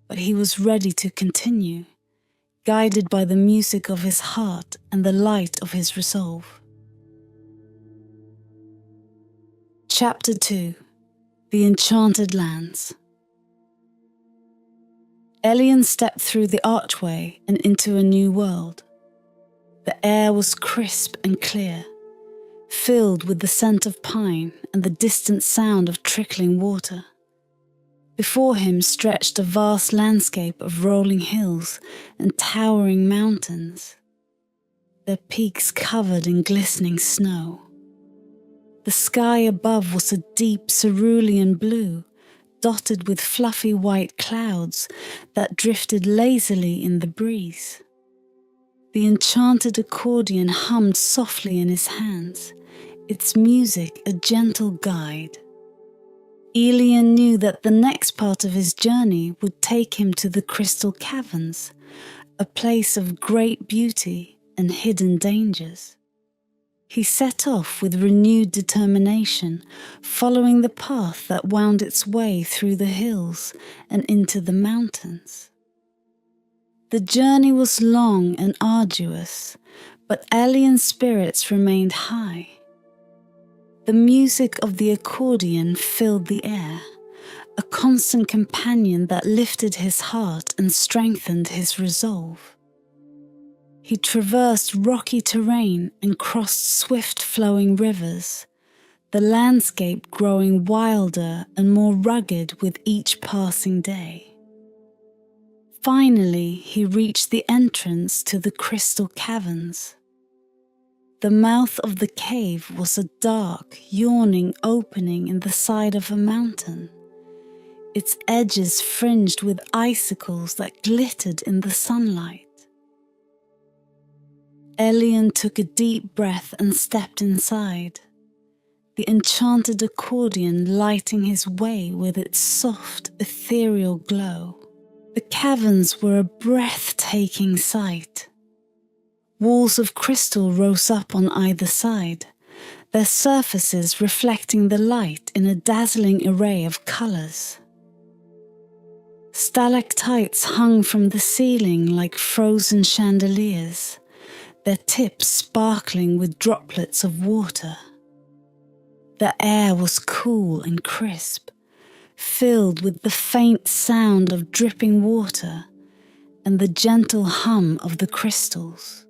but he was ready to continue, guided by the music of his heart and the light of his resolve. Chapter 2: The Enchanted Lands. Elian stepped through the archway and into a new world. The air was crisp and clear, filled with the scent of pine and the distant sound of trickling water. Before him stretched a vast landscape of rolling hills and towering mountains, their peaks covered in glistening snow. The sky above was a deep cerulean blue, dotted with fluffy white clouds that drifted lazily in the breeze. The enchanted accordion hummed softly in his hands, its music a gentle guide. Elian knew that the next part of his journey would take him to the crystal caverns, a place of great beauty and hidden dangers. He set off with renewed determination, following the path that wound its way through the hills and into the mountains. The journey was long and arduous, but Elian's spirits remained high. The music of the accordion filled the air, a constant companion that lifted his heart and strengthened his resolve. He traversed rocky terrain and crossed swift-flowing rivers, the landscape growing wilder and more rugged with each passing day. Finally, he reached the entrance to the crystal caverns. The mouth of the cave was a dark, yawning opening in the side of a mountain, its edges fringed with icicles that glittered in the sunlight. Elian took a deep breath and stepped inside, the enchanted accordion lighting his way with its soft, ethereal glow. The caverns were a breathtaking sight. Walls of crystal rose up on either side, their surfaces reflecting the light in a dazzling array of colours. Stalactites hung from the ceiling like frozen chandeliers, their tips sparkling with droplets of water. The air was cool and crisp, filled with the faint sound of dripping water and the gentle hum of the crystals.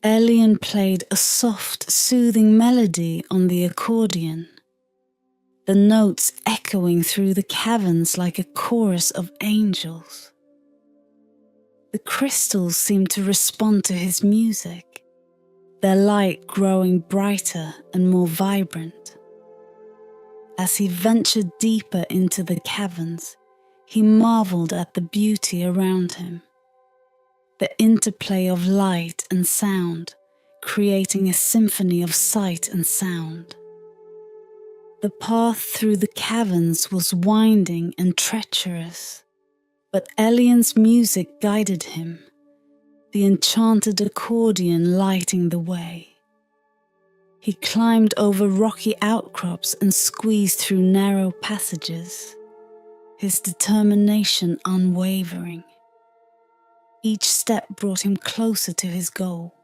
Elian played a soft, soothing melody on the accordion, the notes echoing through the caverns like a chorus of angels. The crystals seemed to respond to his music, their light growing brighter and more vibrant. As he ventured deeper into the caverns, he marveled at the beauty around him. The interplay of light and sound, creating a symphony of sight and sound. The path through the caverns was winding and treacherous, but Elian's music guided him, the enchanted accordion lighting the way. He climbed over rocky outcrops and squeezed through narrow passages, his determination unwavering. Each step brought him closer to his goal,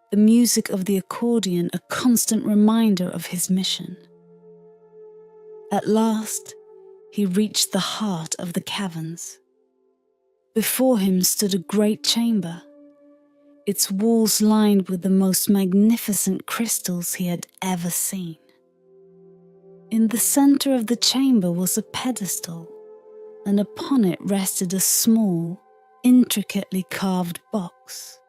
the music of the accordion a constant reminder of his mission. At last, he reached the heart of the caverns. Before him stood a great chamber, its walls lined with the most magnificent crystals he had ever seen. In the center of the chamber was a pedestal, and upon it rested a small, intricately carved box.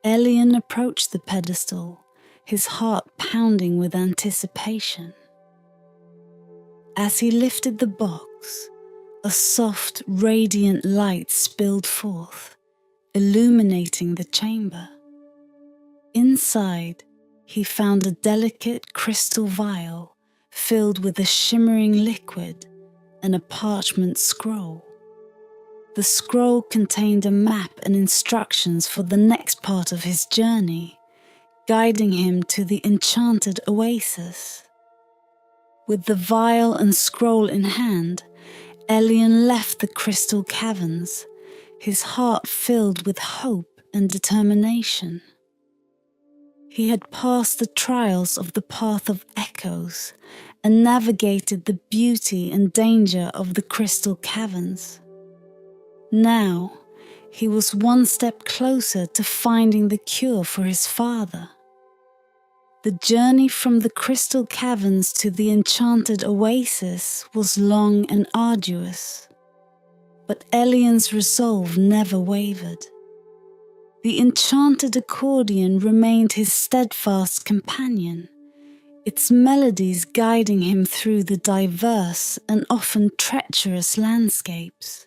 Elian approached the pedestal, his heart pounding with anticipation. As he lifted the box, a soft, radiant light spilled forth, illuminating the chamber. Inside, he found a delicate crystal vial filled with a shimmering liquid and a parchment scroll. The scroll contained a map and instructions for the next part of his journey, guiding him to the enchanted oasis. With the vial and scroll in hand, Elian left the crystal caverns, his heart filled with hope and determination. He had passed the trials of the path of echoes and navigated the beauty and danger of the crystal caverns. Now, he was one step closer to finding the cure for his father. The journey from the crystal caverns to the enchanted oasis was long and arduous, but Elian's resolve never wavered. The enchanted accordion remained his steadfast companion, its melodies guiding him through the diverse and often treacherous landscapes.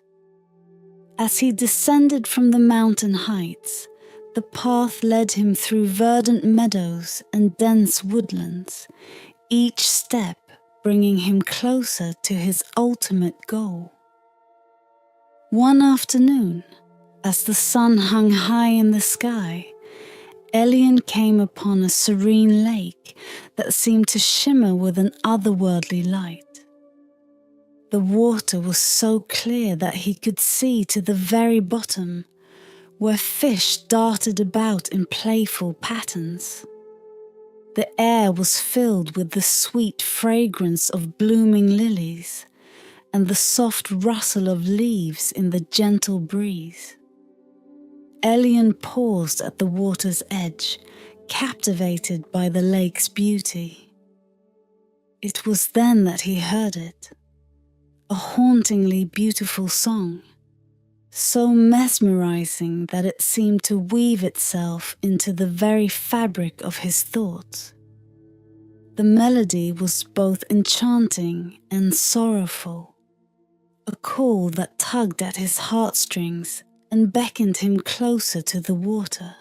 As he descended from the mountain heights, the path led him through verdant meadows and dense woodlands, each step bringing him closer to his ultimate goal. One afternoon, as the sun hung high in the sky, Elian came upon a serene lake that seemed to shimmer with an otherworldly light. The water was so clear that he could see to the very bottom, where fish darted about in playful patterns. The air was filled with the sweet fragrance of blooming lilies and the soft rustle of leaves in the gentle breeze. Elian paused at the water's edge, captivated by the lake's beauty. It was then that he heard it, a hauntingly beautiful song, so mesmerizing that it seemed to weave itself into the very fabric of his thoughts. The melody was both enchanting and sorrowful, a call that tugged at his heartstrings and beckoned him closer to the water.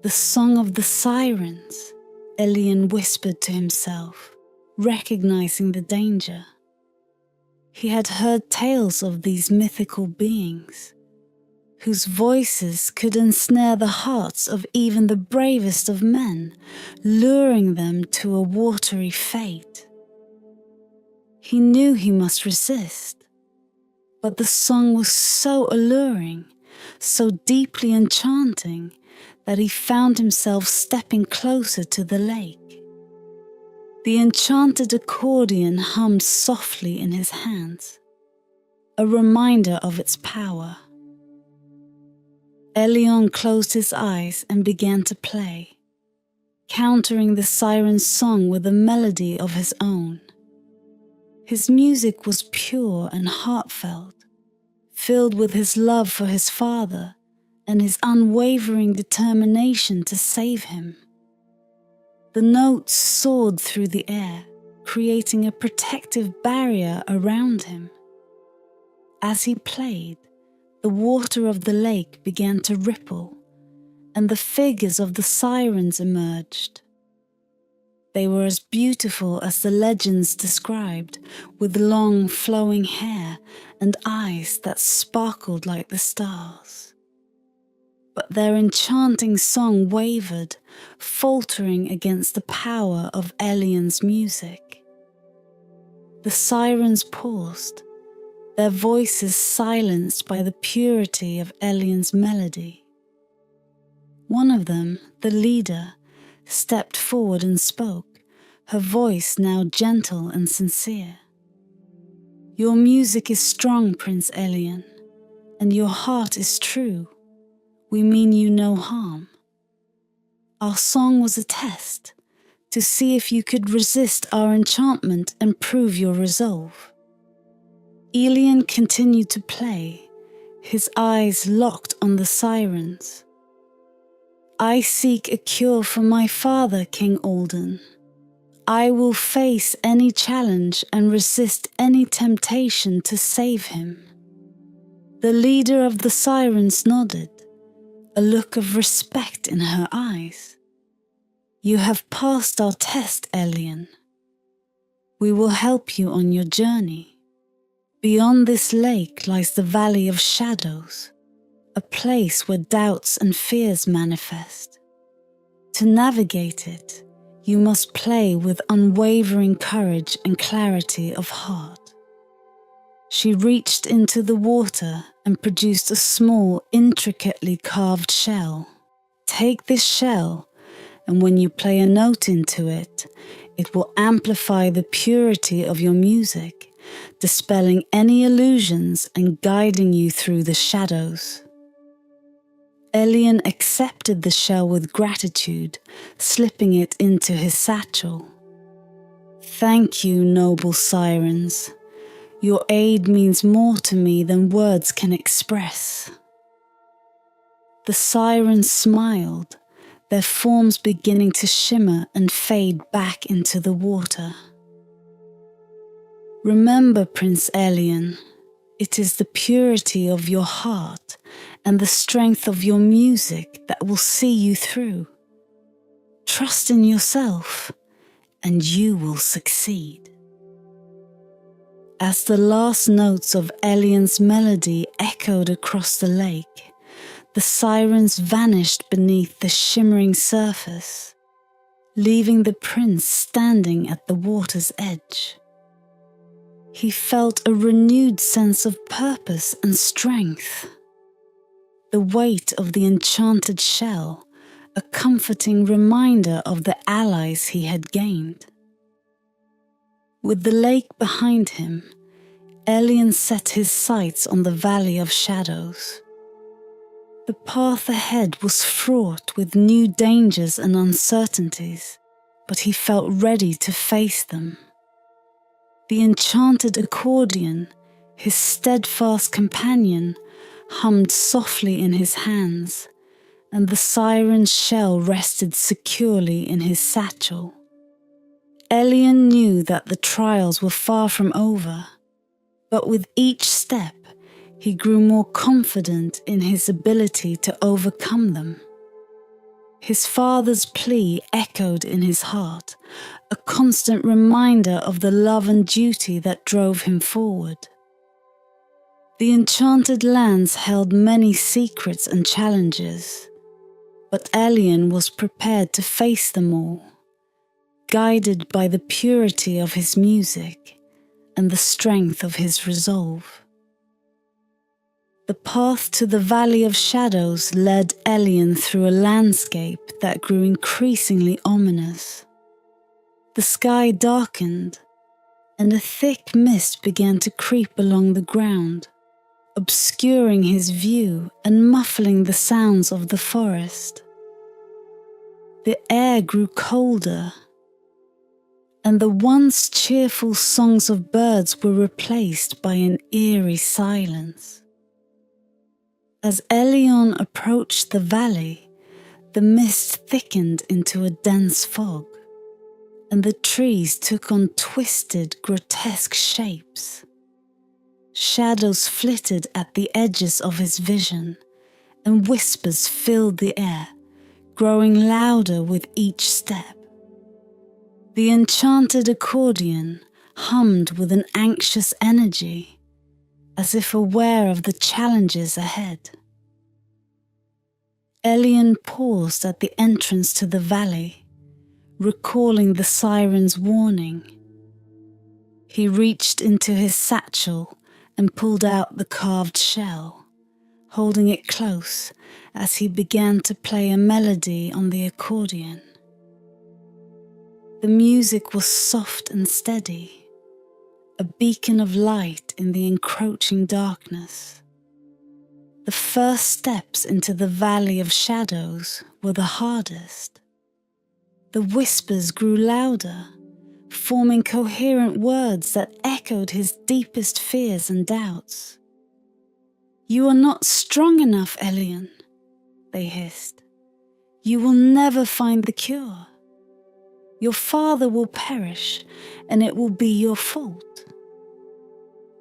The song of the sirens, Elian whispered to himself, recognizing the danger. He had heard tales of these mythical beings, whose voices could ensnare the hearts of even the bravest of men, luring them to a watery fate. He knew he must resist, but the song was so alluring, so deeply enchanting, that he found himself stepping closer to the lake. The enchanted accordion hummed softly in his hands, a reminder of its power. Elian closed his eyes and began to play, countering the siren's song with a melody of his own. His music was pure and heartfelt, filled with his love for his father and his unwavering determination to save him. The notes soared through the air, creating a protective barrier around him. As he played, the water of the lake began to ripple, and the figures of the sirens emerged. They were as beautiful as the legends described, with long flowing hair and eyes that sparkled like the stars. But their enchanting song wavered, faltering against the power of Elian's music. The sirens paused, their voices silenced by the purity of Elian's melody. One of them, the leader, stepped forward and spoke, her voice now gentle and sincere. "Your music is strong, Prince Elian, and your heart is true. We mean you no harm. Our song was a test, to see if you could resist our enchantment and prove your resolve." Elian continued to play, his eyes locked on the sirens. "I seek a cure for my father, King Alden. I will face any challenge and resist any temptation to save him." The leader of the sirens nodded, a look of respect in her eyes. "You have passed our test, Elian. We will help you on your journey. Beyond this lake lies the Valley of Shadows, a place where doubts and fears manifest. To navigate it, you must play with unwavering courage and clarity of heart." She reached into the water and produced a small, intricately carved shell. "Take this shell, and when you play a note into it, it will amplify the purity of your music, dispelling any illusions and guiding you through the shadows." Elian accepted the shell with gratitude, slipping it into his satchel. "Thank you, noble sirens. Your aid means more to me than words can express." The sirens smiled, their forms beginning to shimmer and fade back into the water. Remember, Prince Elian, it is the purity of your heart and the strength of your music that will see you through. Trust in yourself, and you will succeed. As the last notes of Elian's melody echoed across the lake, the sirens vanished beneath the shimmering surface, leaving the prince standing at the water's edge. He felt a renewed sense of purpose and strength. The weight of the enchanted shell, a comforting reminder of the allies he had gained. With the lake behind him, Elian set his sights on the Valley of Shadows. The path ahead was fraught with new dangers and uncertainties, but he felt ready to face them. The enchanted accordion, his steadfast companion, hummed softly in his hands, and the siren's shell rested securely in his satchel. Elian knew that the trials were far from over, but with each step he grew more confident in his ability to overcome them. His father's plea echoed in his heart, a constant reminder of the love and duty that drove him forward. The enchanted lands held many secrets and challenges, but Elian was prepared to face them all, guided by the purity of his music and the strength of his resolve. The path to the Valley of Shadows led Elian through a landscape that grew increasingly ominous. The sky darkened, and a thick mist began to creep along the ground, obscuring his view and muffling the sounds of the forest. The air grew colder, and the once cheerful songs of birds were replaced by an eerie silence. As Elian approached the valley, the mist thickened into a dense fog, and the trees took on twisted, grotesque shapes. Shadows flitted at the edges of his vision, and whispers filled the air, growing louder with each step. The enchanted accordion hummed with an anxious energy, as if aware of the challenges ahead. Elian paused at the entrance to the valley, recalling the siren's warning. He reached into his satchel and pulled out the carved shell, holding it close as he began to play a melody on the accordion. The music was soft and steady, a beacon of light in the encroaching darkness. The first steps into the Valley of Shadows were the hardest. The whispers grew louder, forming coherent words that echoed his deepest fears and doubts. "You are not strong enough, Elian," they hissed. "You will never find the cure. Your father will perish, and it will be your fault."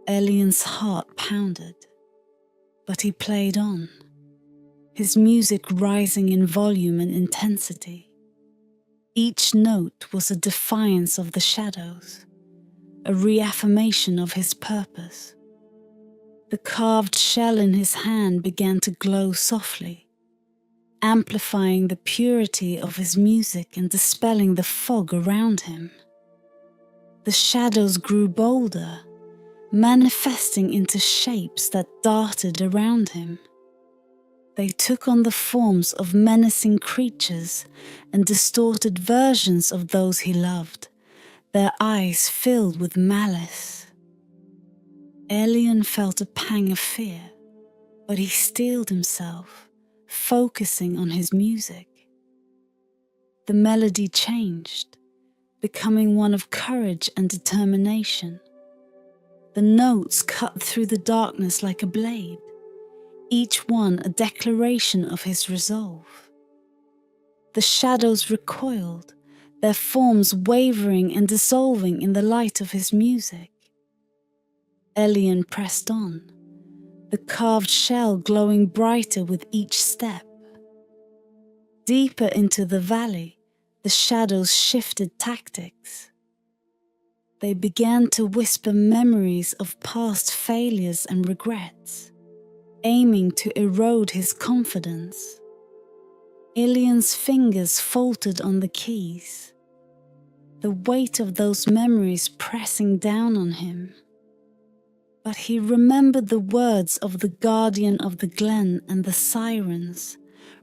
Elian's heart pounded, but he played on, his music rising in volume and intensity. Each note was a defiance of the shadows, a reaffirmation of his purpose. The carved shell in his hand began to glow softly, amplifying the purity of his music and dispelling the fog around him. The shadows grew bolder, manifesting into shapes that darted around him. They took on the forms of menacing creatures and distorted versions of those he loved, their eyes filled with malice. Elian felt a pang of fear, but he steeled himself, focusing on his music. The melody changed, becoming one of courage and determination. The notes cut through the darkness like a blade, each one a declaration of his resolve. The shadows recoiled, their forms wavering and dissolving in the light of his music. Elian pressed on, the carved shell glowing brighter with each step. Deeper into the valley, the shadows shifted tactics. They began to whisper memories of past failures and regrets, aiming to erode his confidence. Elian's fingers faltered on the keys, the weight of those memories pressing down on him. But he remembered the words of the guardian of the glen and the sirens,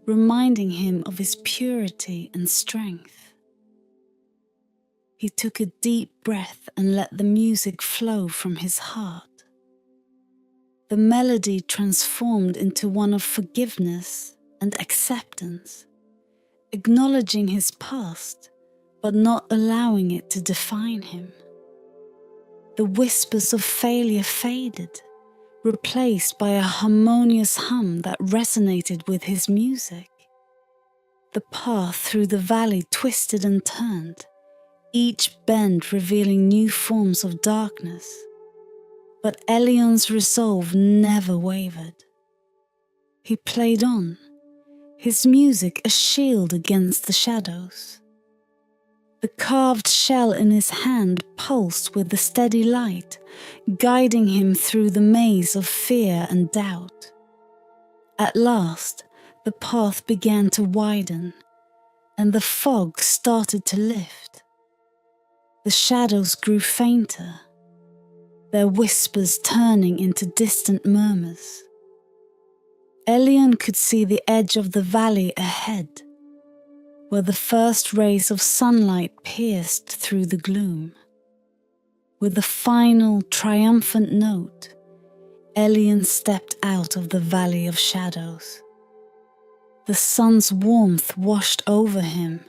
reminding him of his purity and strength. He took a deep breath and let the music flow from his heart. The melody transformed into one of forgiveness and acceptance, acknowledging his past, but not allowing it to define him. The whispers of failure faded, replaced by a harmonious hum that resonated with his music. The path through the valley twisted and turned, each bend revealing new forms of darkness. But Elian's resolve never wavered. He played on, his music a shield against the shadows. The carved shell in his hand pulsed with the steady light, guiding him through the maze of fear and doubt. At last, the path began to widen, and the fog started to lift. The shadows grew fainter, their whispers turning into distant murmurs. Elian could see the edge of the valley ahead, where the first rays of sunlight pierced through the gloom. With a final, triumphant note, Elian stepped out of the valley of shadows. The sun's warmth washed over him,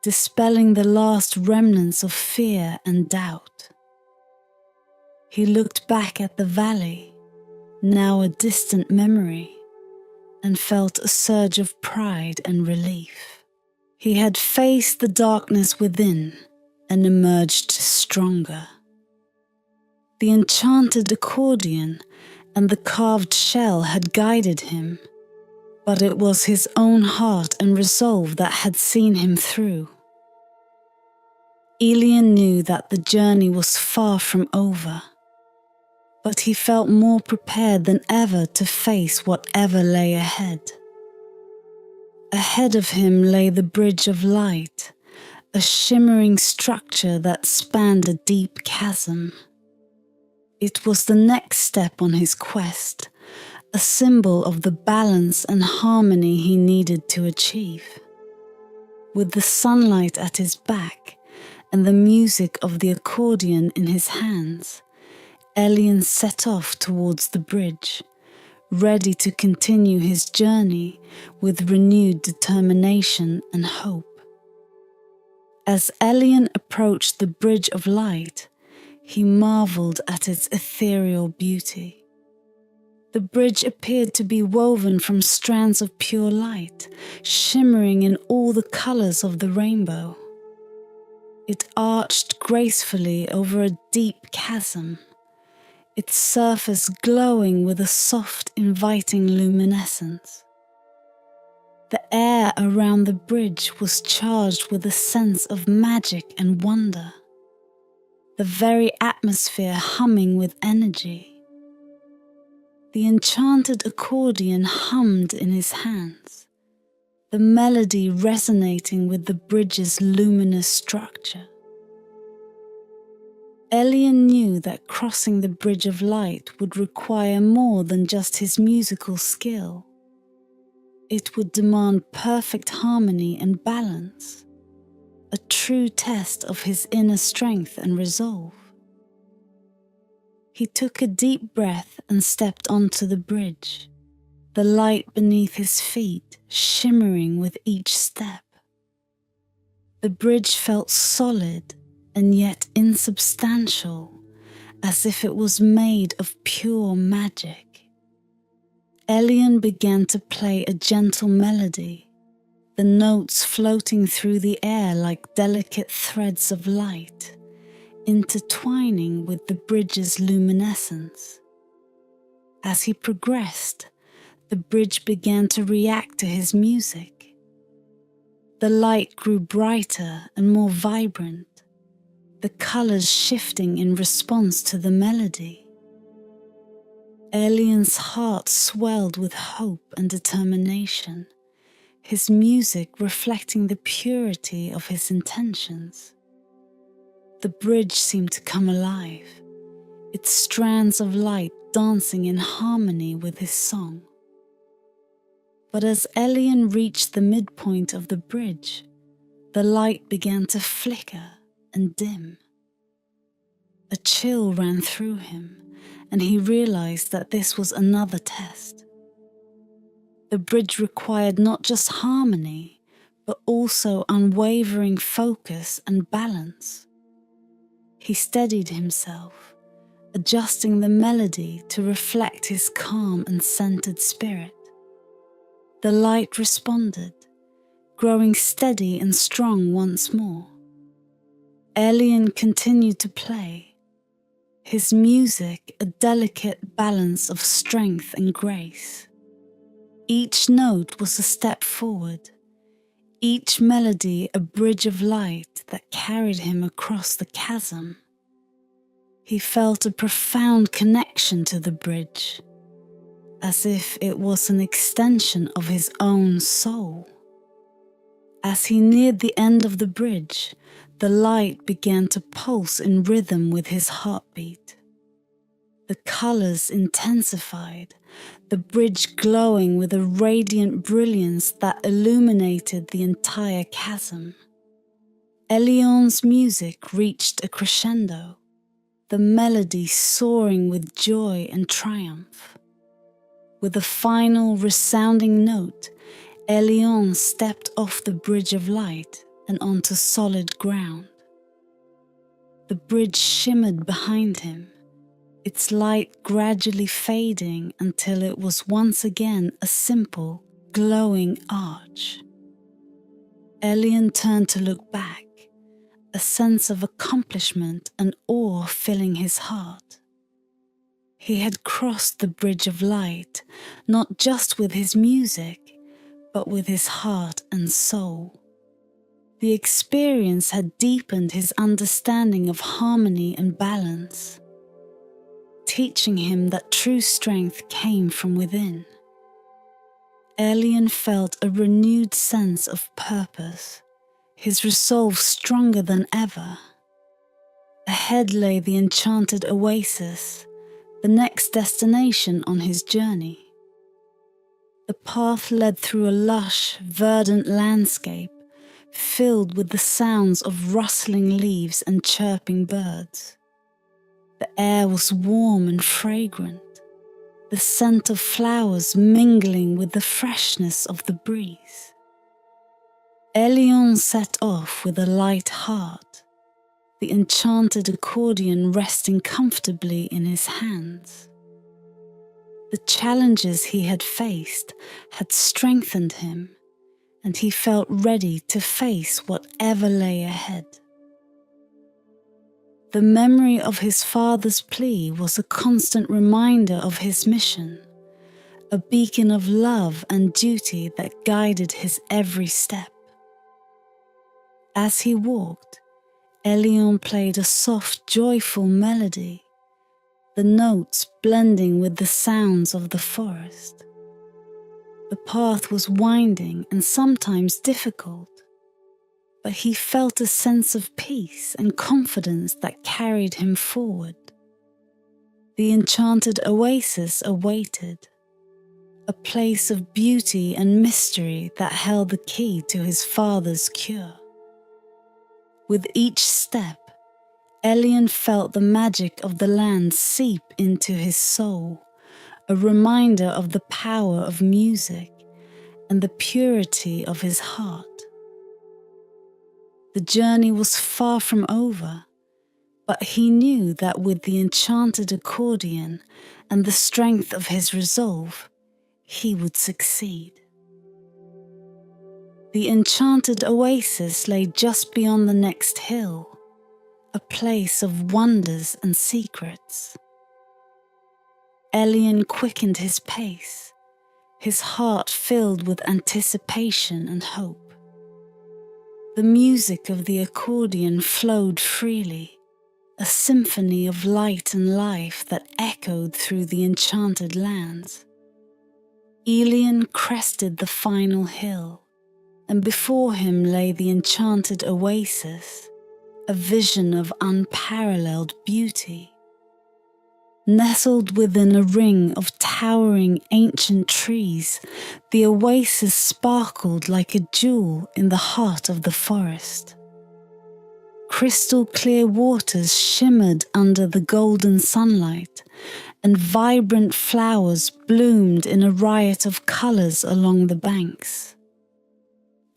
dispelling the last remnants of fear and doubt. He looked back at the valley, now a distant memory, and felt a surge of pride and relief. He had faced the darkness within and emerged stronger. The enchanted accordion and the carved shell had guided him, but it was his own heart and resolve that had seen him through. Elian knew that the journey was far from over, but he felt more prepared than ever to face whatever lay ahead. Ahead of him lay the bridge of light, a shimmering structure that spanned a deep chasm. It was the next step on his quest, a symbol of the balance and harmony he needed to achieve. With the sunlight at his back and the music of the accordion in his hands, Elian set off towards the bridge, ready to continue his journey with renewed determination and hope. As Elian approached the bridge of light, he marveled at its ethereal beauty. The bridge appeared to be woven from strands of pure light, shimmering in all the colors of the rainbow. It arched gracefully over a deep chasm, its surface glowing with a soft, inviting luminescence. The air around the bridge was charged with a sense of magic and wonder, the very atmosphere humming with energy. The enchanted accordion hummed in his hands, the melody resonating with the bridge's luminous structure. Elian knew that crossing the bridge of light would require more than just his musical skill. It would demand perfect harmony and balance, a true test of his inner strength and resolve. He took a deep breath and stepped onto the bridge, the light beneath his feet shimmering with each step. The bridge felt solid and yet insubstantial, as if it was made of pure magic. Elian began to play a gentle melody, the notes floating through the air like delicate threads of light, intertwining with the bridge's luminescence. As he progressed, the bridge began to react to his music. The light grew brighter and more vibrant, the colors shifting in response to the melody. Elian's heart swelled with hope and determination, his music reflecting the purity of his intentions. The bridge seemed to come alive, its strands of light dancing in harmony with his song. But as Elian reached the midpoint of the bridge, the light began to flicker and dim. A chill ran through him, and he realized that this was another test. The bridge required not just harmony, but also unwavering focus and balance. He steadied himself, adjusting the melody to reflect his calm and centered spirit. The light responded, growing steady and strong once more. Elian continued to play, his music a delicate balance of strength and grace. Each note was a step forward, each melody a bridge of light that carried him across the chasm. He felt a profound connection to the bridge, as if it was an extension of his own soul. As he neared the end of the bridge, the light began to pulse in rhythm with his heartbeat. The colors intensified, the bridge glowing with a radiant brilliance that illuminated the entire chasm. Elian's music reached a crescendo, the melody soaring with joy and triumph. With a final resounding note, Elian stepped off the bridge of light and onto solid ground. The bridge shimmered behind him, its light gradually fading until it was once again a simple, glowing arch. Elian turned to look back, a sense of accomplishment and awe filling his heart. He had crossed the bridge of light, not just with his music, but with his heart and soul. The experience had deepened his understanding of harmony and balance, teaching him that true strength came from within. Elian felt a renewed sense of purpose, his resolve stronger than ever. Ahead lay the enchanted oasis, the next destination on his journey. The path led through a lush, verdant landscape, filled with the sounds of rustling leaves and chirping birds. The air was warm and fragrant, the scent of flowers mingling with the freshness of the breeze. Elian set off with a light heart, the enchanted accordion resting comfortably in his hands. The challenges he had faced had strengthened him, and he felt ready to face whatever lay ahead. The memory of his father's plea was a constant reminder of his mission, a beacon of love and duty that guided his every step. As he walked, Elian played a soft, joyful melody, the notes blending with the sounds of the forest. The path was winding and sometimes difficult, but he felt a sense of peace and confidence that carried him forward. The enchanted oasis awaited, a place of beauty and mystery that held the key to his father's cure. With each step, Elian felt the magic of the land seep into his soul, a reminder of the power of music and the purity of his heart. The journey was far from over, but he knew that with the enchanted accordion and the strength of his resolve, he would succeed. The enchanted oasis lay just beyond the next hill, a place of wonders and secrets. Elian quickened his pace, his heart filled with anticipation and hope. The music of the accordion flowed freely, a symphony of light and life that echoed through the enchanted lands. Elian crested the final hill, and before him lay the enchanted oasis, a vision of unparalleled beauty. Nestled within a ring of towering ancient trees, the oasis sparkled like a jewel in the heart of the forest. Crystal clear waters shimmered under the golden sunlight, and vibrant flowers bloomed in a riot of colours along the banks.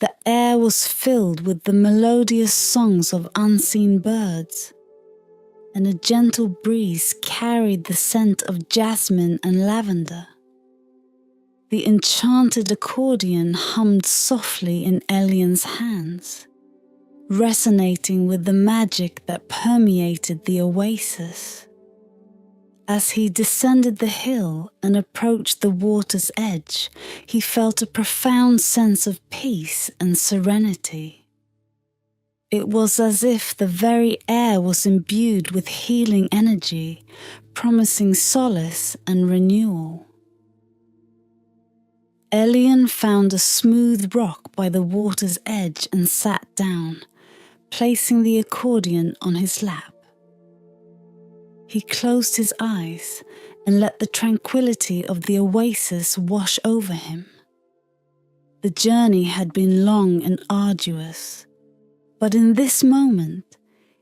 The air was filled with the melodious songs of unseen birds, and a gentle breeze carried the scent of jasmine and lavender. The enchanted accordion hummed softly in Elian's hands, resonating with the magic that permeated the oasis. As he descended the hill and approached the water's edge, he felt a profound sense of peace and serenity. It was as if the very air was imbued with healing energy, promising solace and renewal. Elian found a smooth rock by the water's edge and sat down, placing the accordion on his lap. He closed his eyes and let the tranquility of the oasis wash over him. The journey had been long and arduous, but in this moment,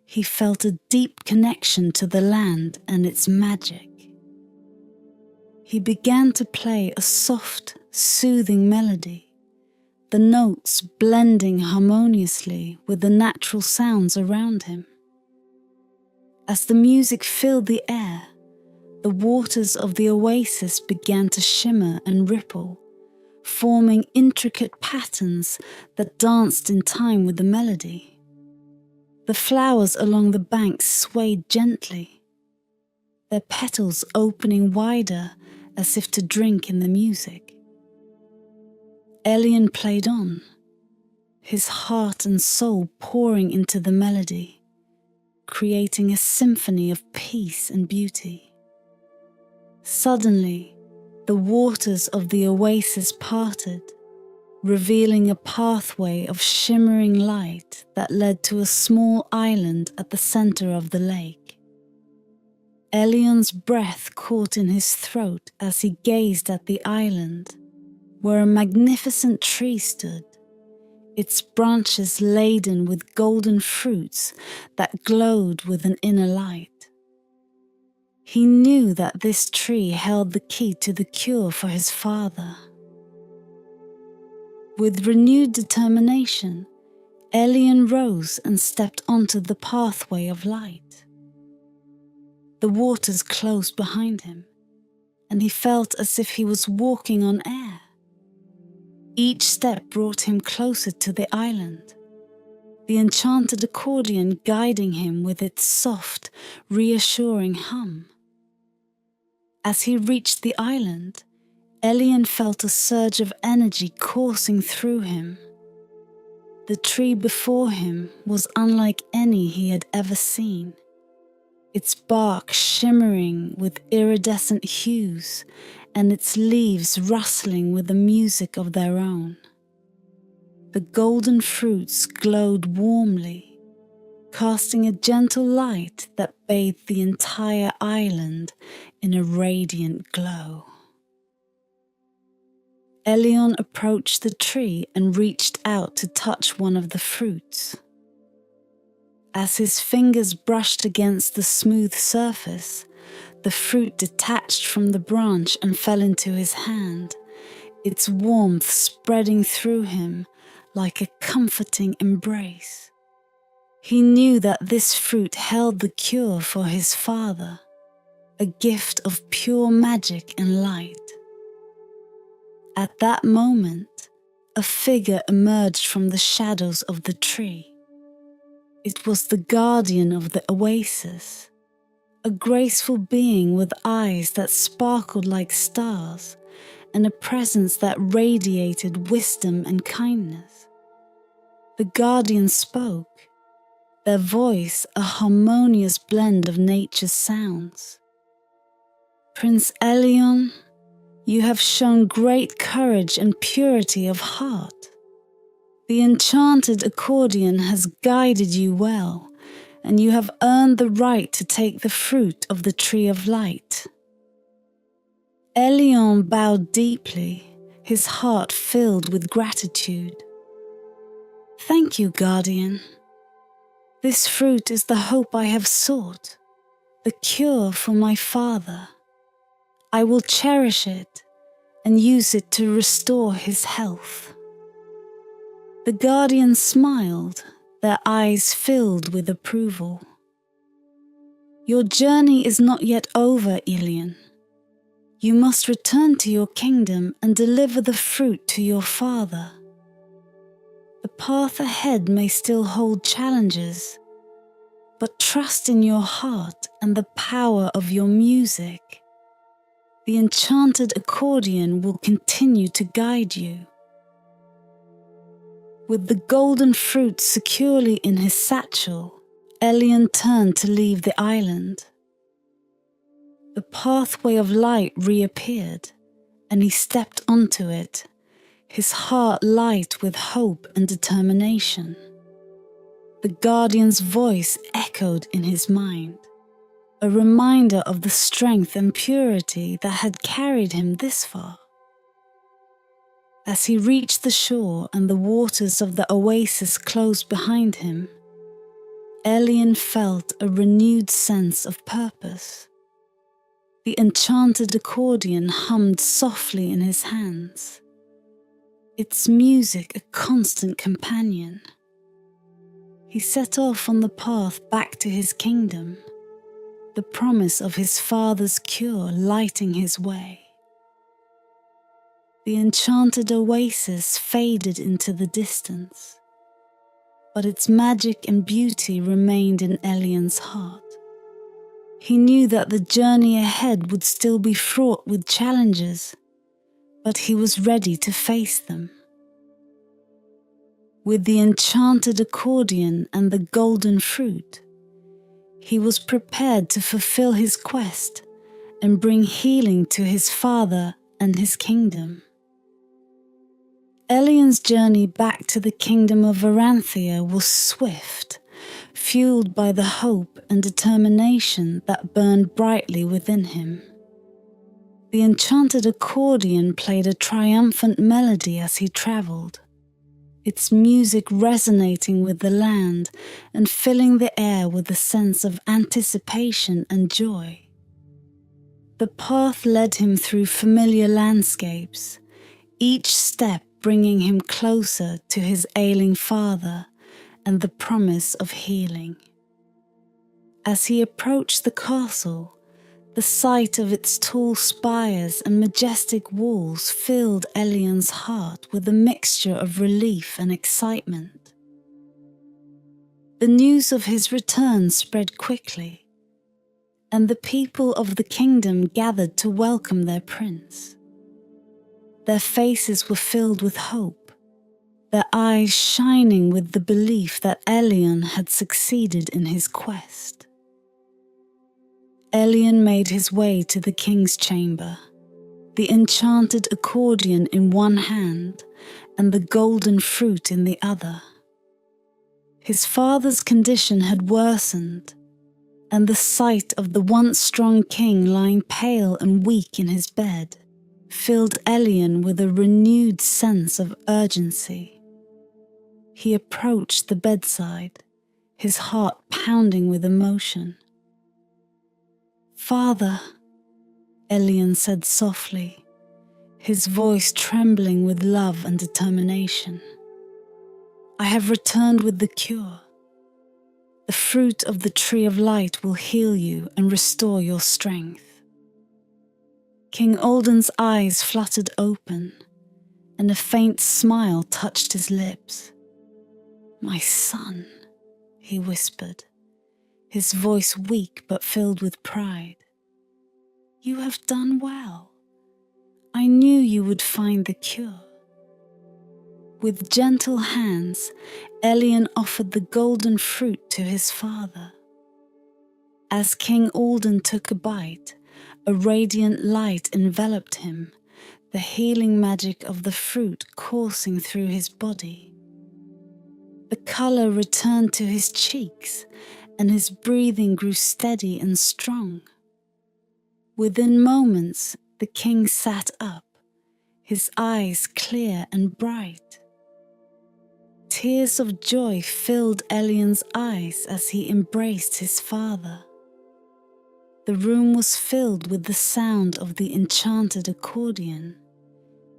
he felt a deep connection to the land and its magic. He began to play a soft, soothing melody, the notes blending harmoniously with the natural sounds around him. As the music filled the air, the waters of the oasis began to shimmer and ripple, forming intricate patterns that danced in time with the melody. The flowers along the banks swayed gently, their petals opening wider as if to drink in the music. Elian played on, his heart and soul pouring into the melody, creating a symphony of peace and beauty. Suddenly, the waters of the oasis parted, revealing a pathway of shimmering light that led to a small island at the center of the lake. Elian's breath caught in his throat as he gazed at the island, where a magnificent tree stood, its branches laden with golden fruits that glowed with an inner light. He knew that this tree held the key to the cure for his father. With renewed determination, Elian rose and stepped onto the pathway of light. The waters closed behind him, and he felt as if he was walking on air. Each step brought him closer to the island, the enchanted accordion guiding him with its soft, reassuring hum. As he reached the island, Elian felt a surge of energy coursing through him. The tree before him was unlike any he had ever seen, its bark shimmering with iridescent hues and its leaves rustling with the music of their own. The golden fruits glowed warmly, casting a gentle light that bathed the entire island in a radiant glow. Elian approached the tree and reached out to touch one of the fruits. As his fingers brushed against the smooth surface, the fruit detached from the branch and fell into his hand, its warmth spreading through him like a comforting embrace. He knew that this fruit held the cure for his father, a gift of pure magic and light. At that moment, a figure emerged from the shadows of the tree. It was the guardian of the oasis, a graceful being with eyes that sparkled like stars and a presence that radiated wisdom and kindness. The guardian spoke, their voice a harmonious blend of nature's sounds. Prince Elion, you have shown great courage and purity of heart. The enchanted accordion has guided you well, and you have earned the right to take the fruit of the tree of light. Elion bowed deeply, his heart filled with gratitude. Thank you, guardian. This fruit is the hope I have sought, the cure for my father. I will cherish it and use it to restore his health. The guardian smiled, their eyes filled with approval. Your journey is not yet over, Elion. You must return to your kingdom and deliver the fruit to your father. The path ahead may still hold challenges, but trust in your heart and the power of your music. The enchanted accordion will continue to guide you. With the golden fruit securely in his satchel, Elion turned to leave the island. The pathway of light reappeared, and he stepped onto it, his heart light with hope and determination. The guardian's voice echoed in his mind, a reminder of the strength and purity that had carried him this far. As he reached the shore and the waters of the oasis closed behind him, Elion felt a renewed sense of purpose. The enchanted accordion hummed softly in his hands, its music a constant companion. He set off on the path back to his kingdom, the promise of his father's cure lighting his way. The enchanted oasis faded into the distance, but its magic and beauty remained in Elion's heart. He knew that the journey ahead would still be fraught with challenges, but he was ready to face them. With the enchanted accordion and the golden fruit, he was prepared to fulfill his quest and bring healing to his father and his kingdom. Elion's journey back to the kingdom of Varanthia was swift, fueled by the hope and determination that burned brightly within him. The enchanted accordion played a triumphant melody as he travelled, its music resonating with the land and filling the air with a sense of anticipation and joy. The path led him through familiar landscapes, each step bringing him closer to his ailing father and the promise of healing. As he approached the castle, the sight of its tall spires and majestic walls filled Elion's heart with a mixture of relief and excitement. The news of his return spread quickly, and the people of the kingdom gathered to welcome their prince. Their faces were filled with hope, their eyes shining with the belief that Elion had succeeded in his quest. Elion made his way to the king's chamber, the enchanted accordion in one hand and the golden fruit in the other. His father's condition had worsened, and the sight of the once strong king lying pale and weak in his bed filled Elion with a renewed sense of urgency. He approached the bedside, his heart pounding with emotion. "Father," Elion said softly, his voice trembling with love and determination, "I have returned with the cure. The fruit of the tree of light will heal you and restore your strength." King Alden's eyes fluttered open, and a faint smile touched his lips. "My son," he whispered, his voice weak but filled with pride. "You have done well. I knew you would find the cure." With gentle hands, Elian offered the golden fruit to his father. As King Alden took a bite, a radiant light enveloped him, the healing magic of the fruit coursing through his body. The color returned to his cheeks, and his breathing grew steady and strong. Within moments, the king sat up, his eyes clear and bright. Tears of joy filled Elian's eyes as he embraced his father. The room was filled with the sound of the enchanted accordion,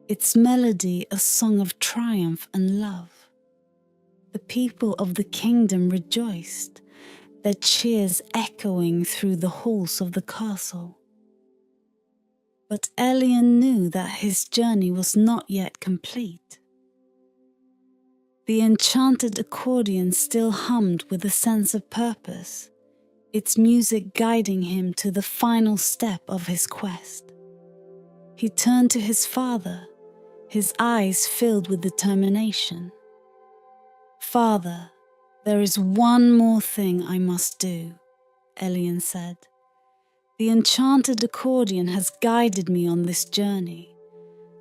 its melody a song of triumph and love. The people of the kingdom rejoiced, their cheers echoing through the halls of the castle. But Elian knew that his journey was not yet complete. The enchanted accordion still hummed with a sense of purpose, its music guiding him to the final step of his quest. He turned to his father, his eyes filled with determination. "Father, there is one more thing I must do," Elian said. "The enchanted accordion has guided me on this journey,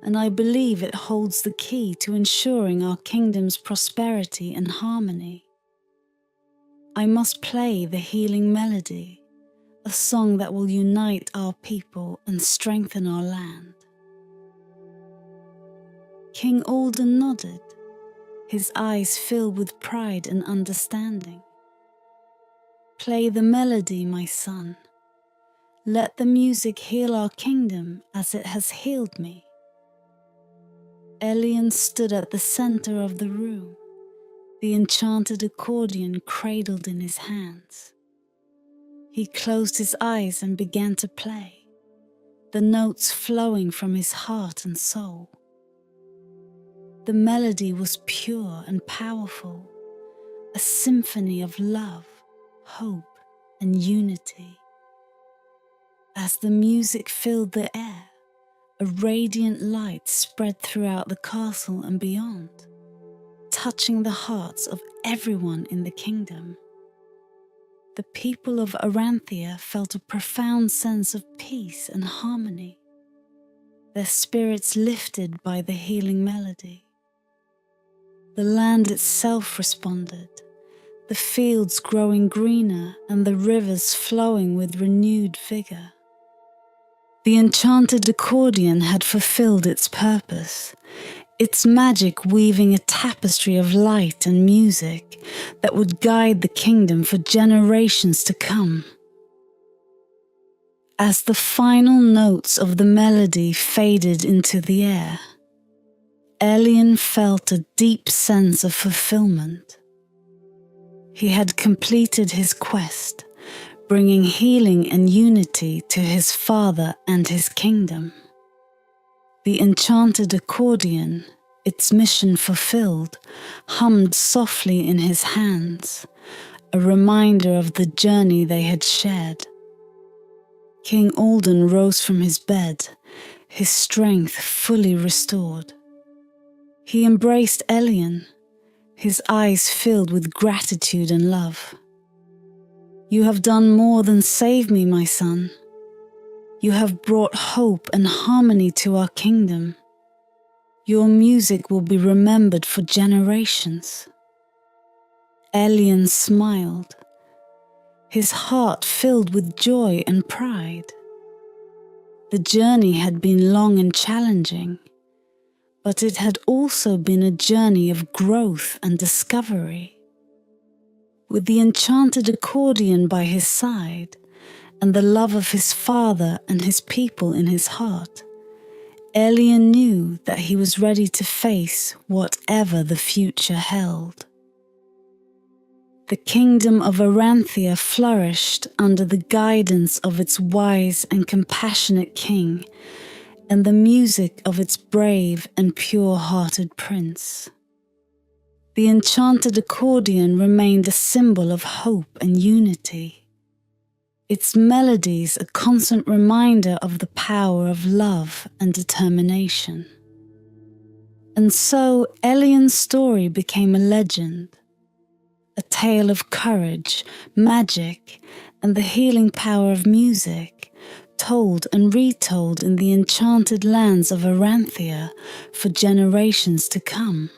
and I believe it holds the key to ensuring our kingdom's prosperity and harmony. I must play the healing melody, a song that will unite our people and strengthen our land." King Alden nodded, his eyes filled with pride and understanding. "Play the melody, my son. Let the music heal our kingdom as it has healed me." Elian stood at the center of the room, the enchanted accordion cradled in his hands. He closed his eyes and began to play, the notes flowing from his heart and soul. The melody was pure and powerful, a symphony of love, hope, and unity. As the music filled the air, a radiant light spread throughout the castle and beyond, touching the hearts of everyone in the kingdom. The people of Aranthea felt a profound sense of peace and harmony, their spirits lifted by the healing melody. The land itself responded, the fields growing greener and the rivers flowing with renewed vigor. The enchanted accordion had fulfilled its purpose, its magic weaving a tapestry of light and music that would guide the kingdom for generations to come. As the final notes of the melody faded into the air, Elian felt a deep sense of fulfillment. He had completed his quest, bringing healing and unity to his father and his kingdom. The enchanted accordion, its mission fulfilled, hummed softly in his hands, a reminder of the journey they had shared. King Alden rose from his bed, his strength fully restored. He embraced Elian, his eyes filled with gratitude and love. "You have done more than save me, my son. You have brought hope and harmony to our kingdom. Your music will be remembered for generations." Elian smiled, his heart filled with joy and pride. The journey had been long and challenging, but it had also been a journey of growth and discovery. With the enchanted accordion by his side, and the love of his father and his people in his heart, Elian knew that he was ready to face whatever the future held. The kingdom of Aranthea flourished under the guidance of its wise and compassionate king, and the music of its brave and pure-hearted prince. The enchanted accordion remained a symbol of hope and unity, its melodies a constant reminder of the power of love and determination. And so Elian's story became a legend, a tale of courage, magic, and the healing power of music, told and retold in the enchanted lands of Aranthia for generations to come.